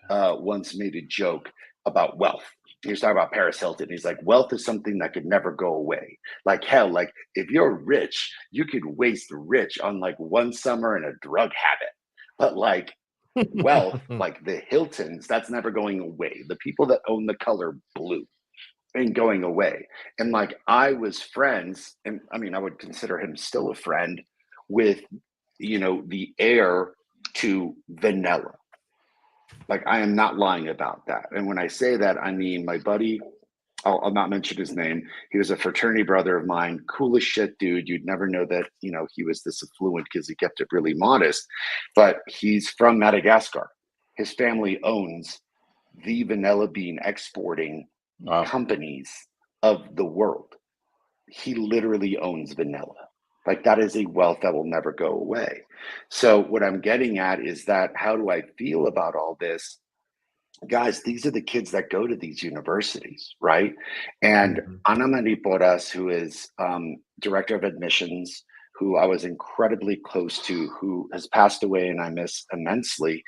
B: once made a joke about wealth. He was talking about Paris Hilton. He's like, wealth is something that could never go away. Like hell, like if you're rich, you could waste rich on like one summer and a drug habit. But like wealth, like the Hiltons, that's never going away. The people that own the color blue ain't going away. And like I was friends, and I mean, I would consider him still a friend with, the heir to vanilla. Like I am not lying about that. And when I say that, I mean my buddy, I'll not mention his name. He was a fraternity brother of mine, cool as shit, dude. You'd never know that, he was this affluent because he kept it really modest. But he's from Madagascar. His family owns the vanilla bean exporting
D: wow.
B: companies of the world. He literally owns vanilla. Like that is a wealth that will never go away. So what I'm getting at is that how do I feel about all this? Guys, these are the kids that go to these universities, right? And
A: Mhm.
B: Ana Mariporas, who is director of admissions, who I was incredibly close to, who has passed away and I miss immensely.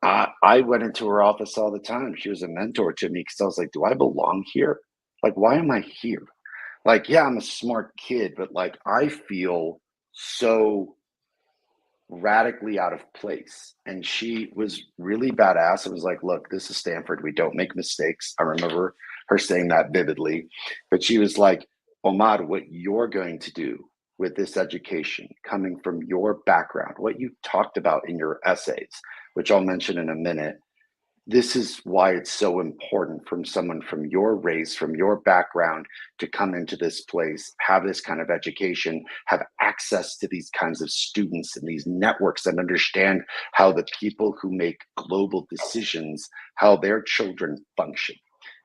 B: I went into her office all the time. She was a mentor to me because I was like, do I belong here? Like, why am I here? Like, yeah, I'm a smart kid, but like, I feel so radically out of place. And she was really badass. It was like, look, this is Stanford. We don't make mistakes. I remember her saying that vividly. But she was like, Omar, what you're going to do with this education coming from your background, what you talked about in your essays, which I'll mention in a minute, This is why it's so important from someone from your race, from your background, to come into this place, have this kind of education, have access to these kinds of students and these networks, and understand how the people who make global decisions, how their children function.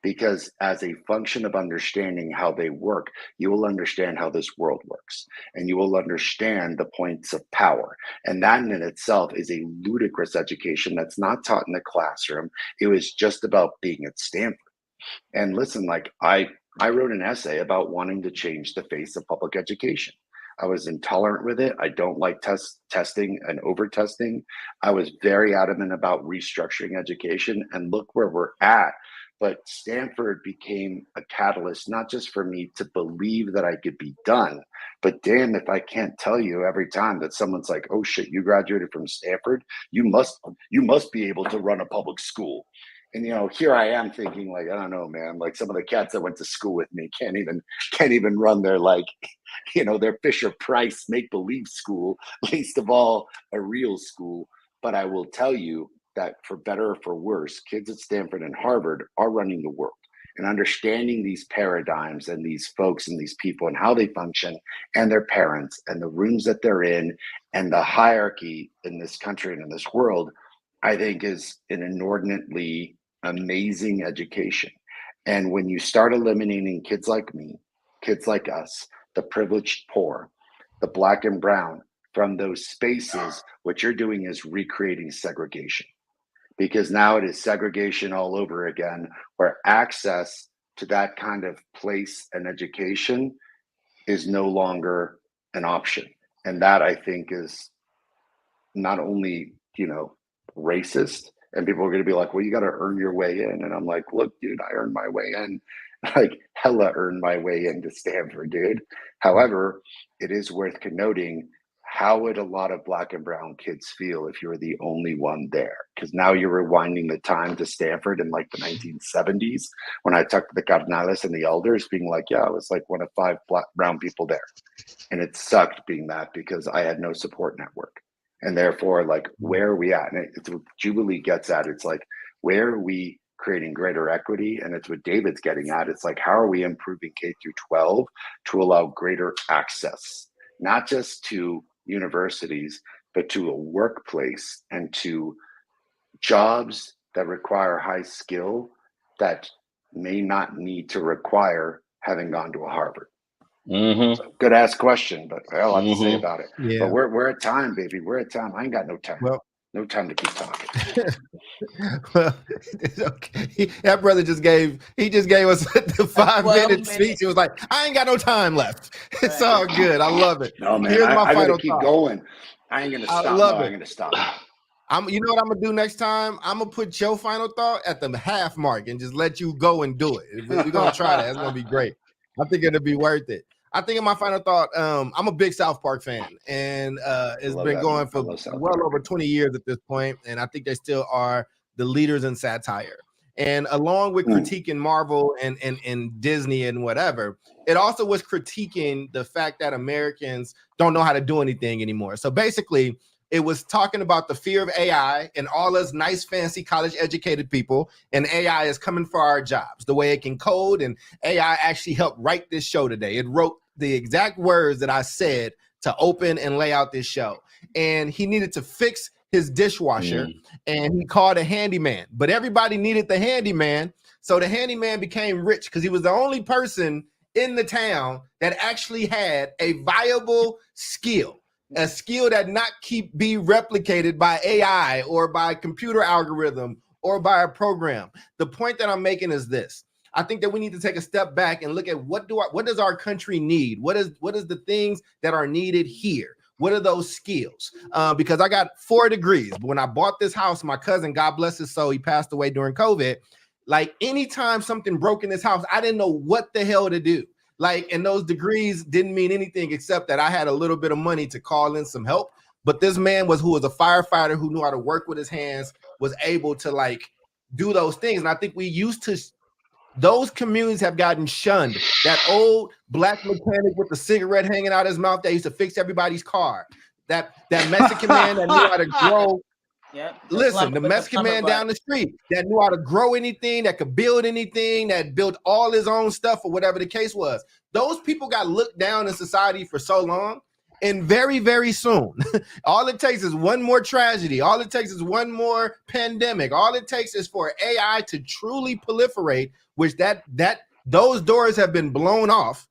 B: Because as a function of understanding how they work, you will understand how this world works, and you will understand the points of power. And that in itself is a ludicrous education that's not taught in the classroom. It was just about being at Stanford. And listen, like I wrote an essay about wanting to change the face of public education. I was intolerant with it. I don't like testing and over testing. I was very adamant about restructuring education, and look where we're at. But Stanford became a catalyst, not just for me to believe that I could be done, but damn if I can't tell you every time that someone's like, oh shit, you graduated from Stanford, you must be able to run a public school. And here I am thinking, like, I don't know, man, like some of the cats that went to school with me can't even run their, like, their Fisher Price make believe school, least of all a real school. But I will tell you that for better or for worse, kids at Stanford and Harvard are running the world, and understanding these paradigms and these folks and these people and how they function, and their parents and the rooms that they're in, and the hierarchy in this country and in this world, I think is an inordinately amazing education. And when you start eliminating kids like me, kids like us, the privileged poor, the black and brown from those spaces, what you're doing is recreating segregation. Because now it is segregation all over again, where access to that kind of place and education is no longer an option. And that, I think, is not only, racist, and people are going to be like, well, you got to earn your way in. And I'm like, look, dude, I earned my way in. Like, hella earned my way into Stanford, dude. However, it is worth connoting, how would a lot of black and brown kids feel if you were the only one there? Because now you're rewinding the time to Stanford in like the 1970s, when I talked to the Cardenales and the elders, being like, yeah, I was like one of 5 brown people there. And it sucked being that, because I had no support network. And therefore, like, where are we at? And it's what Jubilee gets at. It's like, where are we creating greater equity? And it's what David's getting at. It's like, how are we improving K through 12 to allow greater access, not just to universities, but to a workplace and to jobs that require high skill that may not need to require having gone to a Harvard. So, good ass question, but I have a lot to say about it.
A: Yeah.
B: But we're at time, baby. We're at time. I ain't got no time.
A: Well,
B: no time to keep talking.
A: Well, okay. That brother just gave us the 5-minute speech. He was like, I ain't got no time left. It's all good. I love it.
B: No, man,
A: Here's my
B: I
A: final
B: gotta keep
A: thought.
B: going. I ain't gonna stop.
A: I love
B: no,
A: it.
B: I'm gonna stop.
A: You know what I'm gonna do next time? I'm gonna put your final thought at the half mark and just let you go and do it. We're gonna try that. It's gonna be great. I think it'll be worth it. I think in my final thought, I'm a big South Park fan, and it's been going for well over 20 years at this point, and I think they still are the leaders in satire. And along with critiquing Marvel and Disney and whatever, it also was critiquing the fact that Americans don't know how to do anything anymore. So basically, it was talking about the fear of AI and all us nice, fancy, college-educated people, and AI is coming for our jobs, the way it can code, and AI actually helped write this show today. It wrote the exact words that I said to open and lay out this show. And he needed to fix his dishwasher, and he called a handyman. But everybody needed the handyman, so the handyman became rich because he was the only person in the town that actually had a viable skill. A skill that not be replicated by AI or by computer algorithm or by a program. The point that I'm making is this. I think that we need to take a step back and look at what does our country need? What is the things that are needed here? What are those skills? Because I got 4 degrees, but when I bought this house, my cousin, God bless his soul, he passed away during COVID. Like, anytime something broke in this house, I didn't know what the hell to do. Like, and those degrees didn't mean anything except that I had a little bit of money to call in some help. But this man who was a firefighter, who knew how to work with his hands, was able to like do those things. And I think those communities have gotten shunned. That old black mechanic with the cigarette hanging out his mouth that used to fix everybody's car. That Mexican man that knew how to grow
C: Yep.
A: Listen, the Mexican man down the street that knew how to grow anything, that could build anything, that built all his own stuff or whatever the case was. Those people got looked down in society for so long. And very, very soon, all it takes is one more tragedy. All it takes is one more pandemic. All it takes is for AI to truly proliferate, which those doors have been blown off.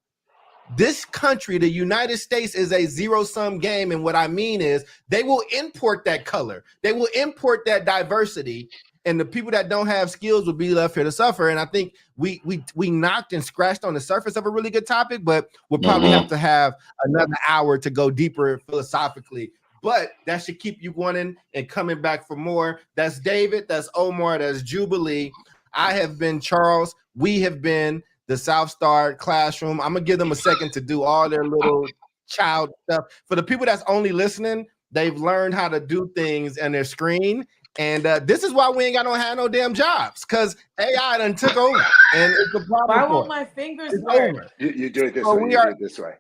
A: This country, the United States, is a zero-sum game. And what I mean is they will import that color. They will import that diversity. And the people that don't have skills will be left here to suffer. And I think we knocked and scratched on the surface of a really good topic, but we'll probably have to have another hour to go deeper philosophically. But that should keep you wanting and coming back for more. That's David, that's Omar, that's Jubilee. I have been Charles. We have been the South Star Classroom. I'm gonna give them a second to do all their little child stuff. For the people that's only listening, they've learned how to do things on their screen. And this is why we ain't got have no damn jobs, because AI done took over. And it's a problem.
C: Why won't my fingers work?
B: You do it this way. You do it this way.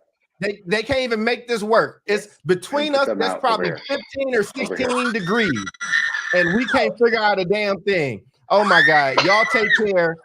A: They can't even make this work. It's between us, there's probably 15 or 16 degrees. And we can't figure out a damn thing. Oh my God. Y'all take care.